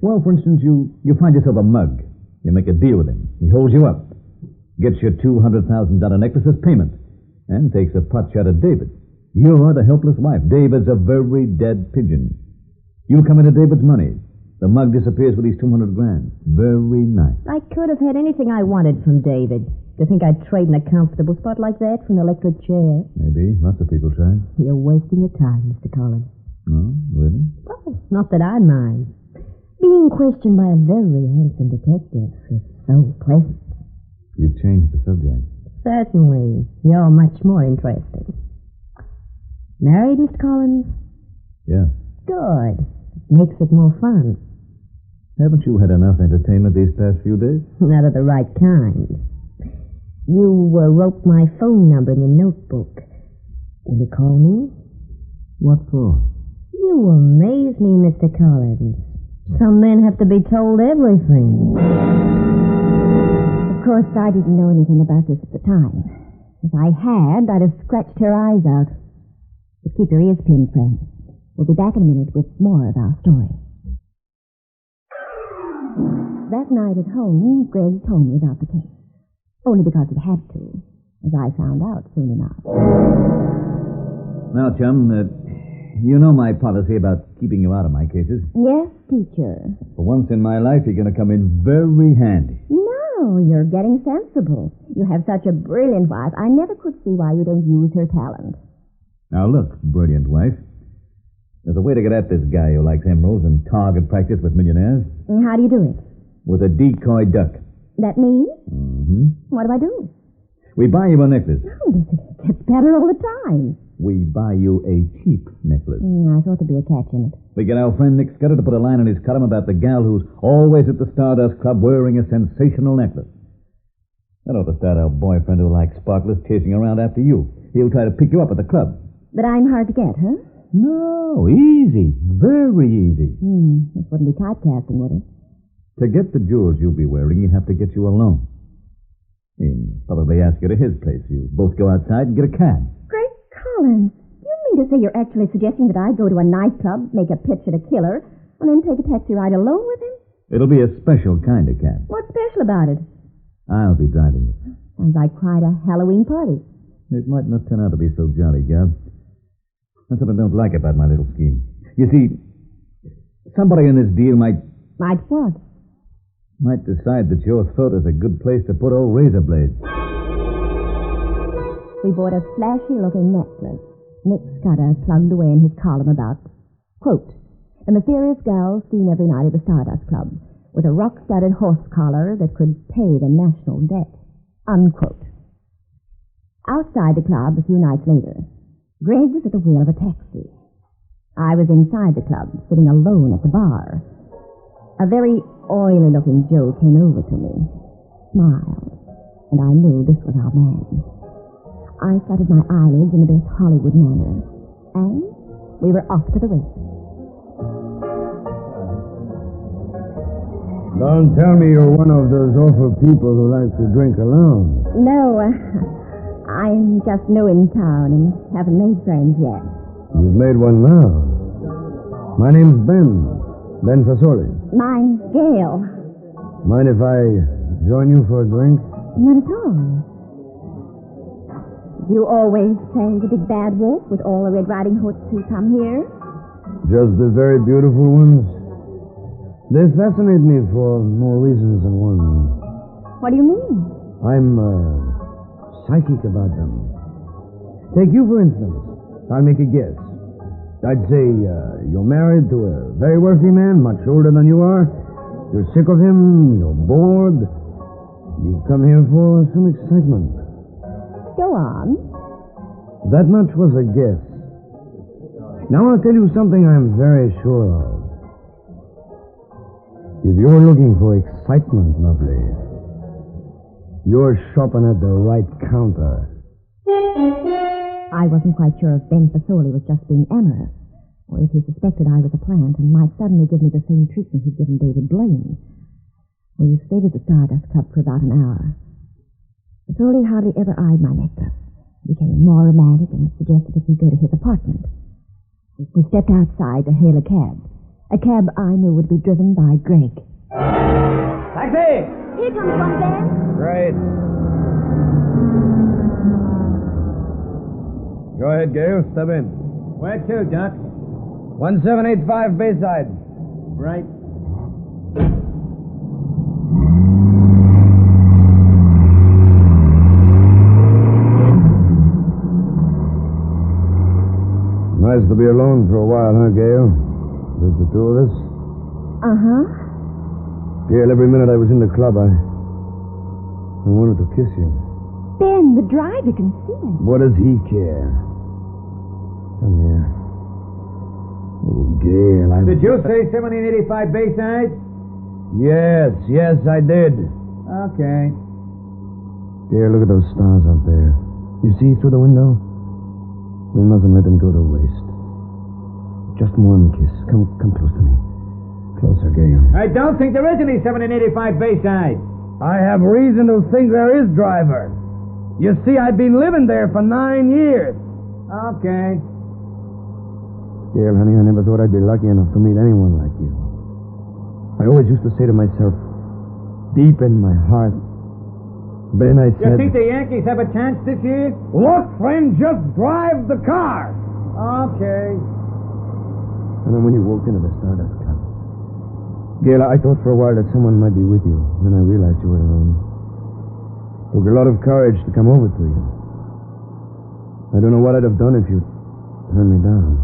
Well, for instance, you find yourself a mug. You make a deal with him. He holds you up. Gets your $200,000 necklace as payment. And takes a pot shot at David. You're the helpless wife. David's a very dead pigeon. You come into David's money. The mug disappears with his $200,000. Very nice. I could have had anything I wanted from David. Do you think I'd trade in a comfortable spot like that for an electric chair? Maybe. Lots of people try. You're wasting your time, Mr. Collins. No, really? Oh, not that I mind. Being questioned by a very handsome detective is so pleasant. You've changed the subject. Certainly. You're much more interesting. Married, Mr. Collins? Yeah. Good. Makes it more fun. Haven't you had enough entertainment these past few days? Not of the right kind. You wrote my phone number in your notebook. Will you call me? What for? You amaze me, Mr. Collins. Some men have to be told everything. Of course, I didn't know anything about this at the time. If I had, I'd have scratched her eyes out. But keep your ears pinned, friends. We'll be back in a minute with more of our story. That night at home, Greg told me about the case. Only because he had to, as I found out soon enough. Now, chum, you know my policy about keeping you out of my cases. Yes, teacher. For once in my life, you're going to come in very handy. No, you're getting sensible. You have such a brilliant wife. I never could see why you don't use her talent. Now, look, brilliant wife. There's a way to get at this guy who likes emeralds and target practice with millionaires. And how do you do it? With a decoy duck. That me? Mm-hmm. What do I do? We buy you a necklace. Oh, this gets better all the time. We buy you a cheap necklace. I thought there'd be a catch in it. We get our friend Nick Scudder to put a line in his column about the gal who's always at the Stardust Club wearing a sensational necklace. That ought to start our boyfriend who likes sparklers chasing around after you. He'll try to pick you up at the club. But I'm hard to get, huh? No, easy. Very easy. This wouldn't be typecasting, would it? To get the jewels you'll be wearing, he'd have to get you alone. He'd probably ask you to his place. You both go outside and get a cab. Great Collins. You mean to say you're actually suggesting that I go to a nightclub, make a pitch at a killer, and then take a taxi ride alone with him? It'll be a special kind of cab. What's special about it? I'll be driving it. Sounds like quite a Halloween party. It might not turn out to be so jolly, Gail. That's what I don't like about my little scheme. You see, somebody in this deal might Might what? decide that your throat is a good place to put old razor blades. We bought a flashy-looking necklace. Nick Scudder plugged away in his column about, quote, the mysterious girl seen every night at the Stardust Club, with a rock-studded horse collar that could pay the national debt, unquote. Outside the club a few nights later, Greg was at the wheel of a taxi. I was inside the club, sitting alone at the bar. A very oily-looking Joe came over to me, smiled, and I knew this was our man. I fluttered my eyelids in the best Hollywood manner, and we were off to the races. Don't tell me you're one of those awful people who like to drink alone. No, I'm just new in town and haven't made friends yet. You've made one now. My name's Ben Fasoli. Mine's Gail. Mind if I join you for a drink? Not at all. Do you always play the big bad wolf with all the Red Riding Hoods who come here? Just the very beautiful ones? They fascinate me for more reasons than one. What do you mean? I'm psychic about them. Take you, for instance. I'll make a guess. I'd say you're married to a very wealthy man, much older than you are. You're sick of him. You're bored. You've come here for some excitement. Go on. That much was a guess. Now I'll tell you something I'm very sure of. If you're looking for excitement, lovely, you're shopping at the right counter. I wasn't quite sure if Ben Fasoli was just being amorous, or if he suspected I was a plant and might suddenly give me the same treatment he'd given David Blaine. We stayed at the Stardust Club for about an hour. Fasoli hardly ever eyed my necklace. He became more romantic and suggested that we go to his apartment. We stepped outside to hail a cab. A cab I knew would be driven by Greg. Taxi! Here comes one, Ben. Great. Go ahead, Gail. Step in. Where to, Doc? 1785 Bayside. Right. Nice to be alone for a while, huh, Gail? Just the two of us? Uh-huh. Gail, every minute I was in the club, I wanted to kiss you. Ben, the driver can see us. What does he care? Come here. Oh, Gail, Did you say 1785 Bayside? Yes, I did. Okay. Gail, look at those stars out there. You see through the window? We mustn't let them go to waste. Just one kiss. Come close to me. Closer, Gail. I don't think there is any 1785 Bayside. I have reason to think there is, driver. You see, I've been living there for 9 years. Okay. Gail, honey, I never thought I'd be lucky enough to meet anyone like you. I always used to say to myself, deep in my heart, Ben, I You said... think the Yankees have a chance this year? Look, friend, just drive the car. Okay. And then when you walked into the Stardust Club, Gail, I thought for a while that someone might be with you. Then I realized you were alone. Took a lot of courage to come over to you. I don't know what I'd have done if you'd turned me down.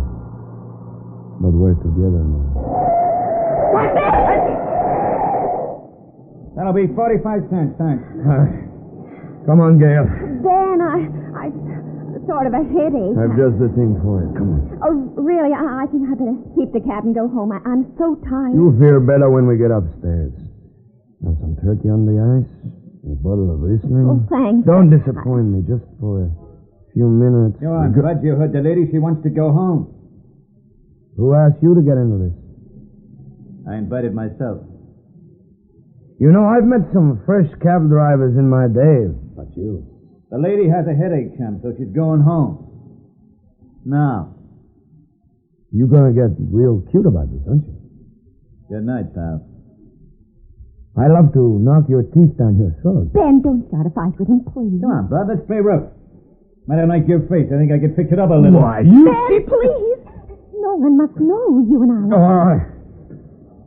But we're together now. That'll be 45 cents, thanks. Come on, Gail. Ben, I sort of a headache. I've just the thing for it. Come on. Oh, really? I think I better keep the cab and go home. I'm so tired. You'll feel better when we get upstairs. Now, some turkey on the ice, a bottle of Riesling. Oh, thanks. Don't disappoint me, just for a few minutes. I'm glad you heard the lady. She wants to go home. Who asked you to get into this? I invited myself. You know, I've met some fresh cab drivers in my day. But you? The lady has a headache, Chum, so she's going home. Now. You're going to get real cute about this, aren't you? Good night, pal. I love to knock your teeth down your throat. Ben, don't start a fight with him, please. Come on, bud, let's play rough. I don't like your face. I think I could fix it up a little. Why, you... Ben, please. No one must know you and I. Oh, all right.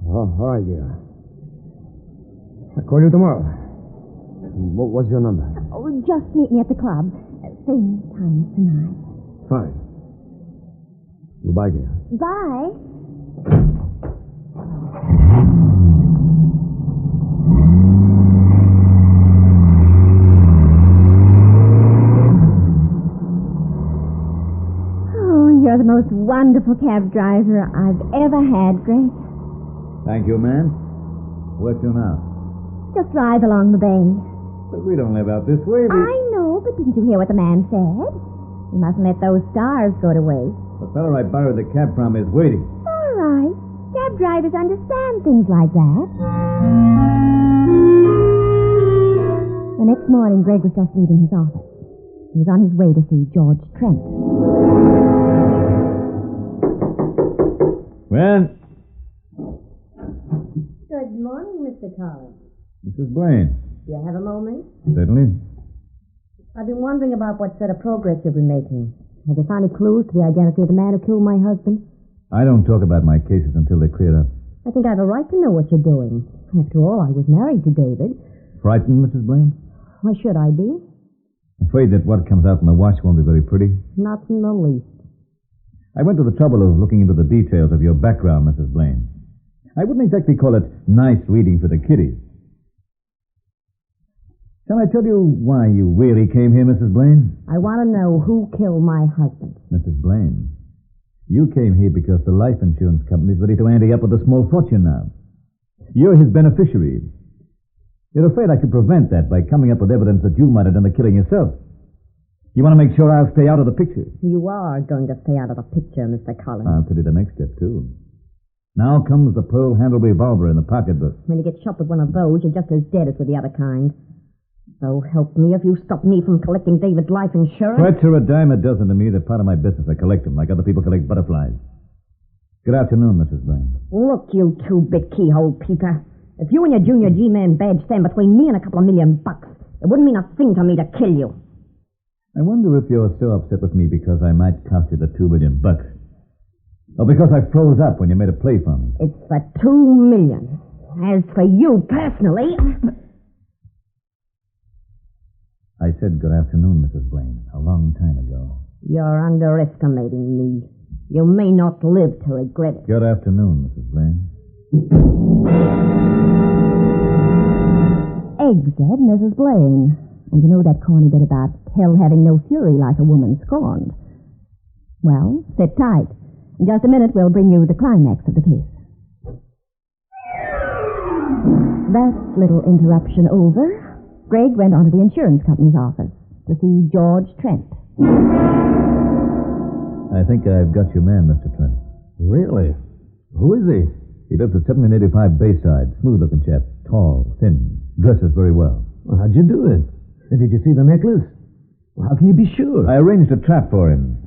Oh, all right, Gail. I'll call you tomorrow. What's your number? Oh, just meet me at the club. Same time as tonight. Fine. Goodbye, Gail. Bye. You're the most wonderful cab driver I've ever had, Greg. Thank you, man. Where to now? Just drive along the bay. But we don't live out this way. I know, but didn't you hear what the man said? You mustn't let those stars go to waste. The fellow I borrowed the cab from is waiting. All right. Cab drivers understand things like that. The next morning, Greg was just leaving his office. He was on his way to see George Trent. Well? Good morning, Mr. Collins. Mrs. Blaine. Do you have a moment? Certainly. I've been wondering about what sort of progress you've been making. Have you found any clues to the identity of the man who killed my husband? I don't talk about my cases until they're cleared up. I think I have a right to know what you're doing. After all, I was married to David. Frightened, Mrs. Blaine? Why should I be? Afraid that what comes out in the wash won't be very pretty? Not in the least. I went to the trouble of looking into the details of your background, Mrs. Blaine. I wouldn't exactly call it nice reading for the kiddies. Shall I tell you why you really came here, Mrs. Blaine? I want to know who killed my husband. Mrs. Blaine, you came here because the life insurance company's ready to ante up with a small fortune now. You're his beneficiary. You're afraid I could prevent that by coming up with evidence that you might have done the killing yourself. You want to make sure I'll stay out of the picture. You are going to stay out of the picture, Mr. Collins. I'll tell you the next step, too. Now comes the pearl-handled revolver in the pocketbook. When you get shot with one of those, you're just as dead as with the other kind. So help me if you stop me from collecting David's life insurance. Threats are a dime a dozen to me. They're part of my business. I collect them like other people collect butterflies. Good afternoon, Mrs. Blaine. Look, you two-bit keyhole peeper. If you and your junior G-Man badge stand between me and a couple of $1 million, it wouldn't mean a thing to me to kill you. I wonder if you're so upset with me because I might cost you the $2 million. Or because I froze up when you made a play for me. It's the $2 million. As for you personally... I said good afternoon, Mrs. Blaine, a long time ago. You're underestimating me. You may not live to regret it. Good afternoon, Mrs. Blaine. Eggs, said Mrs. Blaine. And you know that corny bit about hell having no fury like a woman scorned. Well, sit tight. In just a minute, we'll bring you the climax of the case. That little interruption over, Greg went on to the insurance company's office to see George Trent. I think I've got your man, Mr. Trent. Really? Who is he? He lives at 1785 Bayside. Smooth-looking chap. Tall, thin, dresses very well. How'd you do it? Did you see the necklace? How can you be sure? I arranged a trap for him.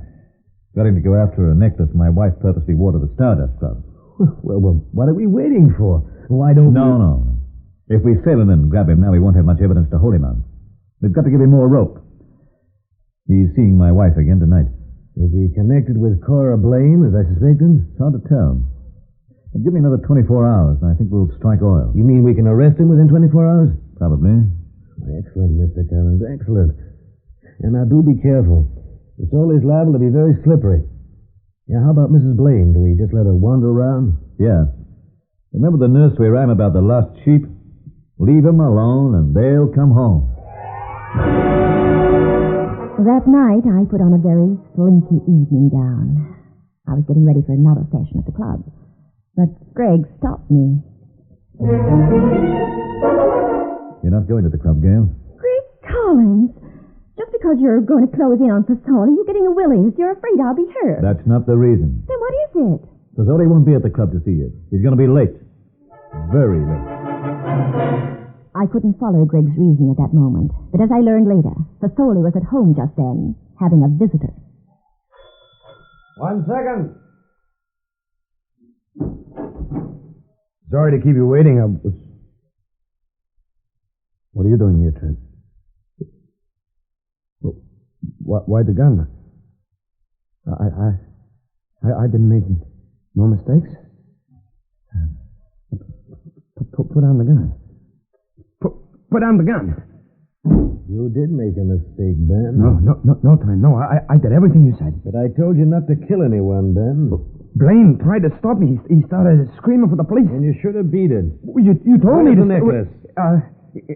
Got him to go after a necklace my wife purposely wore to the Stardust Club. Well, what are we waiting for? Why don't No. If we sail in and grab him now, we won't have much evidence to hold him on. We've got to give him more rope. He's seeing my wife again tonight. Is he connected with Cora Blaine, as I suspected? It's hard to tell. But give me another 24 hours, and I think we'll strike oil. You mean we can arrest him within 24 hours? Probably. Excellent, Mr. Collins, excellent. And now do be careful. The soul is liable to be very slippery. Yeah, how about Mrs. Blaine? Do we just let her wander around? Yeah. Remember the nursery rhyme about the lost sheep? Leave 'em alone and they'll come home. That night, I put on a very slinky evening gown. I was getting ready for another session at the club. But Greg stopped me. You're not going to the club, Gail? Greg Collins, just because you're going to close in on Fasoli, you're getting a willies. You're afraid I'll be hurt. That's not the reason. Then what is it? Fasoli won't be at the club to see you. He's going to be late. Very late. I couldn't follow Greg's reasoning at that moment. But as I learned later, Fasoli was at home just then, having a visitor. 1 second. Sorry to keep you waiting. What are you doing here, Trent? Why the gun? I didn't make no mistakes. Put down the gun. Put down the gun. You did make a mistake, Ben. No, Trent. No, I did everything you said. But I told you not to kill anyone, Ben. Blaine tried to stop me. He started screaming for the police. And you should have beat it. You told me to... the necklace?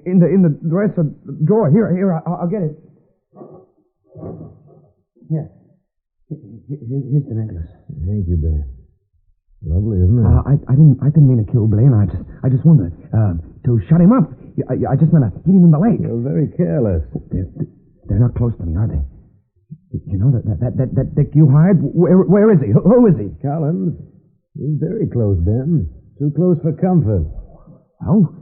In the dresser drawer. Here, I'll get it. Here. Here's the necklace. Thank you, Ben. Lovely, isn't it? I didn't mean to kill Blaine. I just wanted to shut him up. I just meant to hit him in the leg. You're very careless. They're not close to me, are they? You know that Dick you hired? Where is he? Who is he? Collins. He's very close, Ben. Too close for comfort. Oh?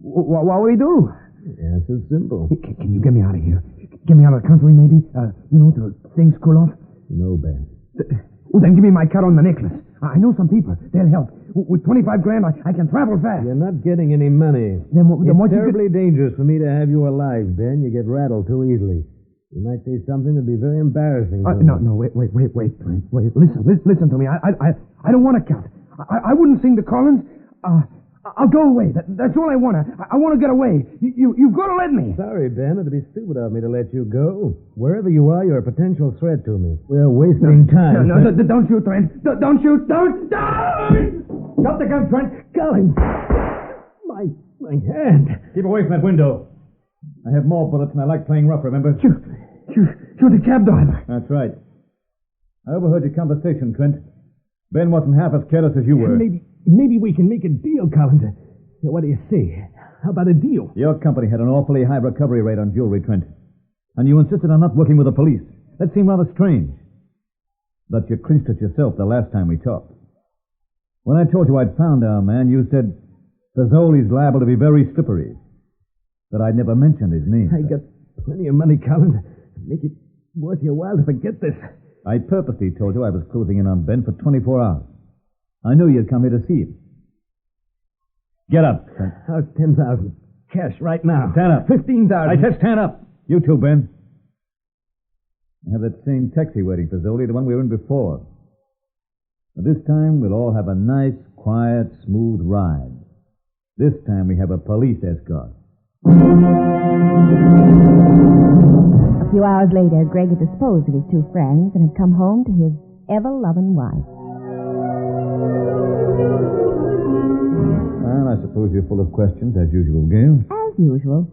What will he do? The answer's simple. Can you get me out of here? Get me out of the country, maybe? Till things cool off? No, Ben. Then give me my cut on the necklace. I know some people. They'll help. With 25 grand, I can travel fast. You're not getting any money. Then what it's terribly dangerous for me to have you alive, Ben. You get rattled too easily. You might say something that'd be very embarrassing. No, wait, Frank. Wait, listen to me. I don't want to count. I wouldn't sing to Collins. I'll go away. That's all I want. I want to get away. You've got to let me. Sorry, Ben. It'd be stupid of me to let you go. Wherever you are, you're a potential threat to me. We're wasting time. No, don't shoot, Trent. Don't shoot. Don't! Drop the gun, Trent. Collins. My hand. Keep away from that window. I have more bullets and I like playing rough, remember? You're the cab driver. That's right. I overheard your conversation, Trent. Ben wasn't half as careless as you were. Maybe we can make a deal, Collins. What do you say? How about a deal? Your company had an awfully high recovery rate on jewelry, Trent. And you insisted on not working with the police. That seemed rather strange. But you clinched it yourself the last time we talked. When I told you I'd found our man, you said Fasoli's liable to be very slippery. But I'd never mentioned his name. I got plenty of money, Collins. Make it worth your while to forget this. I purposely told you I was closing in on Ben for 24 hours. I knew you'd come here to see him. Get up. How's 10,000? Cash right now. Stand up. 15,000. I said stand up. You too, Ben. I have that same taxi waiting for Zoli, the one we were in before. But this time we'll all have a nice, quiet, smooth ride. This time we have a police escort. A few hours later, Greg had disposed of his two friends and had come home to his ever-loving wife. Well, I suppose you're full of questions, as usual, Gail. As usual.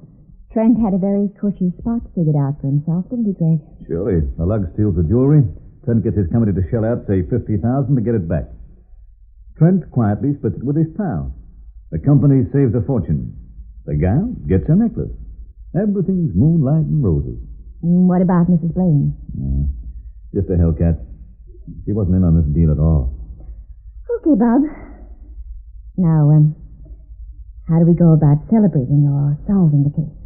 Trent had a very cushy spot figured out for himself, didn't he, Greg? Surely. The lug steals the jewelry. Trent gets his company to shell out, say, $50,000 to get it back. Trent quietly splits it with his pal. The company saves a fortune. The gal gets a necklace. Everything's moonlight and roses. What about Mrs. Blaine? Just a hellcat. She wasn't in on this deal at all. Okay, Bob. Now, how do we go about celebrating or solving the case?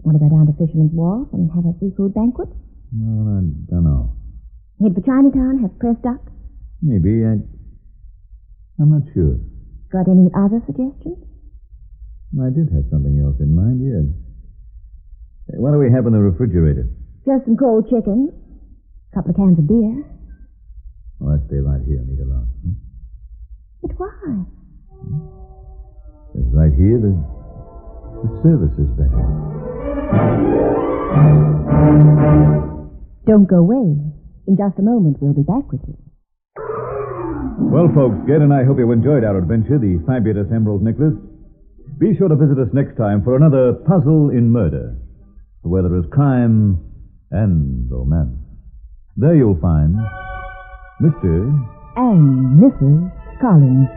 Want to go down to Fisherman's Wharf and have a seafood banquet? Well, I don't know. Head for Chinatown, have pressed duck? Maybe. I'm not sure. Got any other suggestions? I did have something else in mind, yes. Hey, what do we have in the refrigerator? Just some cold chicken, a couple of cans of beer. Oh, I'd stay right here and eat alone. But why? Because right here, the service is better. Don't go away. In just a moment, we'll be back with you. Well, folks, Gail and I hope you enjoyed our adventure, the fabulous Emerald Necklace. Be sure to visit us next time for another Puzzle in Murder. where there is crime and romance. There you'll find Mr. And Mrs. Collins.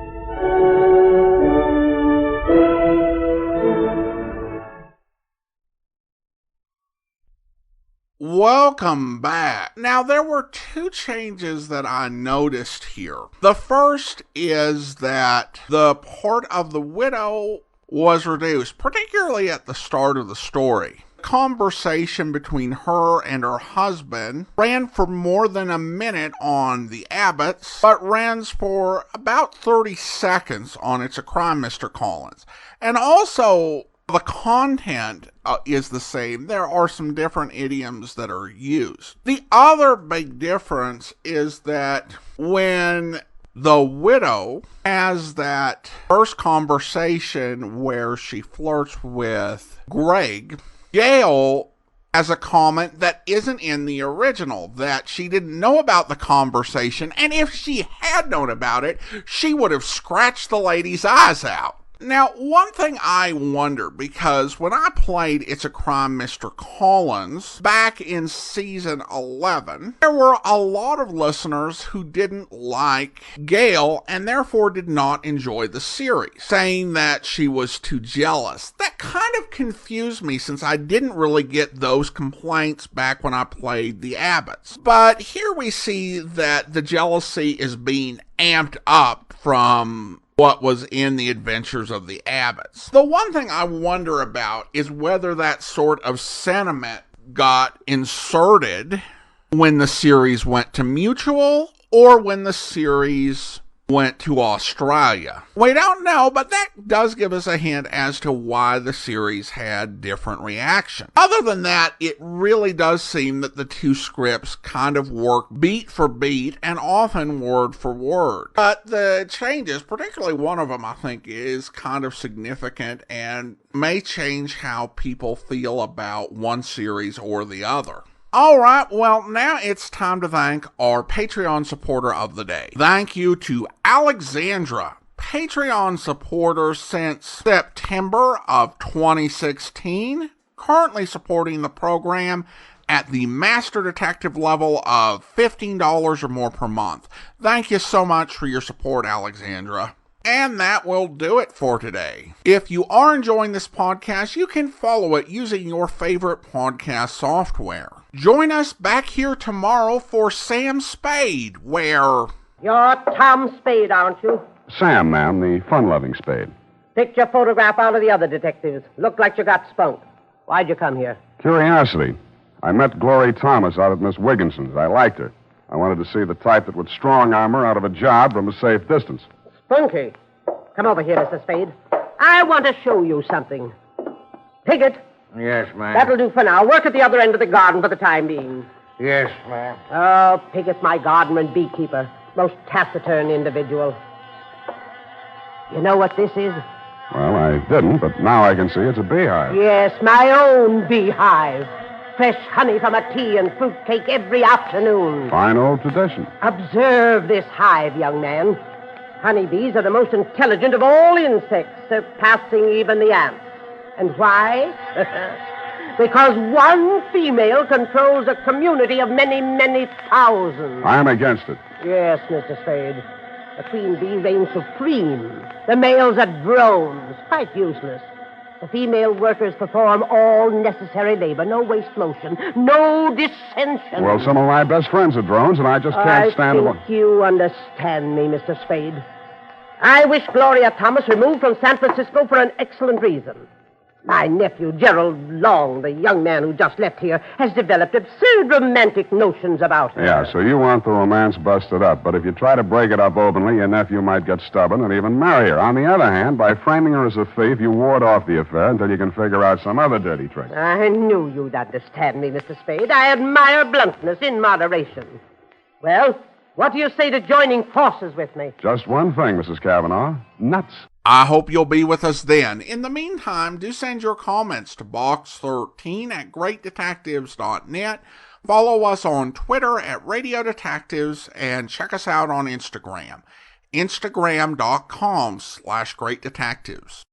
Welcome back. Now, there were two changes that I noticed here. The first is that the part of the widow was reduced, particularly at the start of the story. Conversation between her and her husband ran for more than a minute on the Abbotts, but runs for about 30 seconds on It's a Crime, Mr. Collins. And also, the content is the same. There are some different idioms that are used. The other big difference is that when the widow has that first conversation where she flirts with Greg, Gail has a comment that isn't in the original, that she didn't know about the conversation, and if she had known about it, she would have scratched the lady's eyes out. Now, one thing I wonder, because when I played It's a Crime, Mr. Collins back in season 11, there were a lot of listeners who didn't like Gail and therefore did not enjoy the series, saying that she was too jealous. That kind of confused me since I didn't really get those complaints back when I played the Abbotts. But here we see that the jealousy is being amped up from what was in the Adventures of the Abbots. The one thing I wonder about is whether that sort of sentiment got inserted when the series went to Mutual or when the series went to Australia. We don't know, but that does give us a hint as to why the series had different reactions. Other than that, it really does seem that the two scripts kind of work beat for beat and often word for word. But the changes, particularly one of them, I think is kind of significant and may change how people feel about one series or the other. All right, well, now it's time to thank our Patreon supporter of the day. Thank you to Alexandra, Patreon supporter since September of 2016, currently supporting the program at the Master Detective level of $15 or more per month. Thank you so much for your support, Alexandra. And that will do it for today. If you are enjoying this podcast, you can follow it using your favorite podcast software. Join us back here tomorrow for Sam Spade, where... You're Tom Spade, aren't you? Sam, ma'am, the fun-loving Spade. Picked your photograph out of the other detectives. Looked like you got spunked. Why'd you come here? Curiosity. I met Glory Thomas out at Miss Wigginson's. I liked her. I wanted to see the type that would strong-arm her out of a job from a safe distance. Spunky. Come over here, Mr. Spade. I want to show you something. Piggott. Yes, ma'am. That'll do for now. Work at the other end of the garden for the time being. Yes, ma'am. Oh, Piggott, my gardener and beekeeper. Most taciturn individual. You know what this is? Well, I didn't, but now I can see it's a beehive. Yes, my own beehive. Fresh honey from a tea and fruit cake every afternoon. Fine old tradition. Observe this hive, young man. Honeybees are the most intelligent of all insects, surpassing even the ants. And why? Because one female controls a community of many, many thousands. I am against it. Yes, Mr. Spade. The queen bee reigns supreme. The males are drones, quite useless. The female workers perform all necessary labor, no waste motion, no dissension. Well, some of my best friends are drones, and I just can't stand them. I think you understand me, Mr. Spade. I wish Gloria Thomas removed from San Francisco for an excellent reason. My nephew, Gerald Long, the young man who just left here, has developed absurd romantic notions about her. Yeah, so you want the romance busted up, but if you try to break it up openly, your nephew might get stubborn and even marry her. On the other hand, by framing her as a thief, you ward off the affair until you can figure out some other dirty trick. I knew you'd understand me, Mr. Spade. I admire bluntness in moderation. Well, what do you say to joining forces with me? Just one thing, Mrs. Cavanaugh. Nuts. I hope you'll be with us then. In the meantime, do send your comments to box13@greatdetectives.net. Follow us on Twitter at Radio Detectives and check us out on Instagram. Instagram.com/greatdetectives.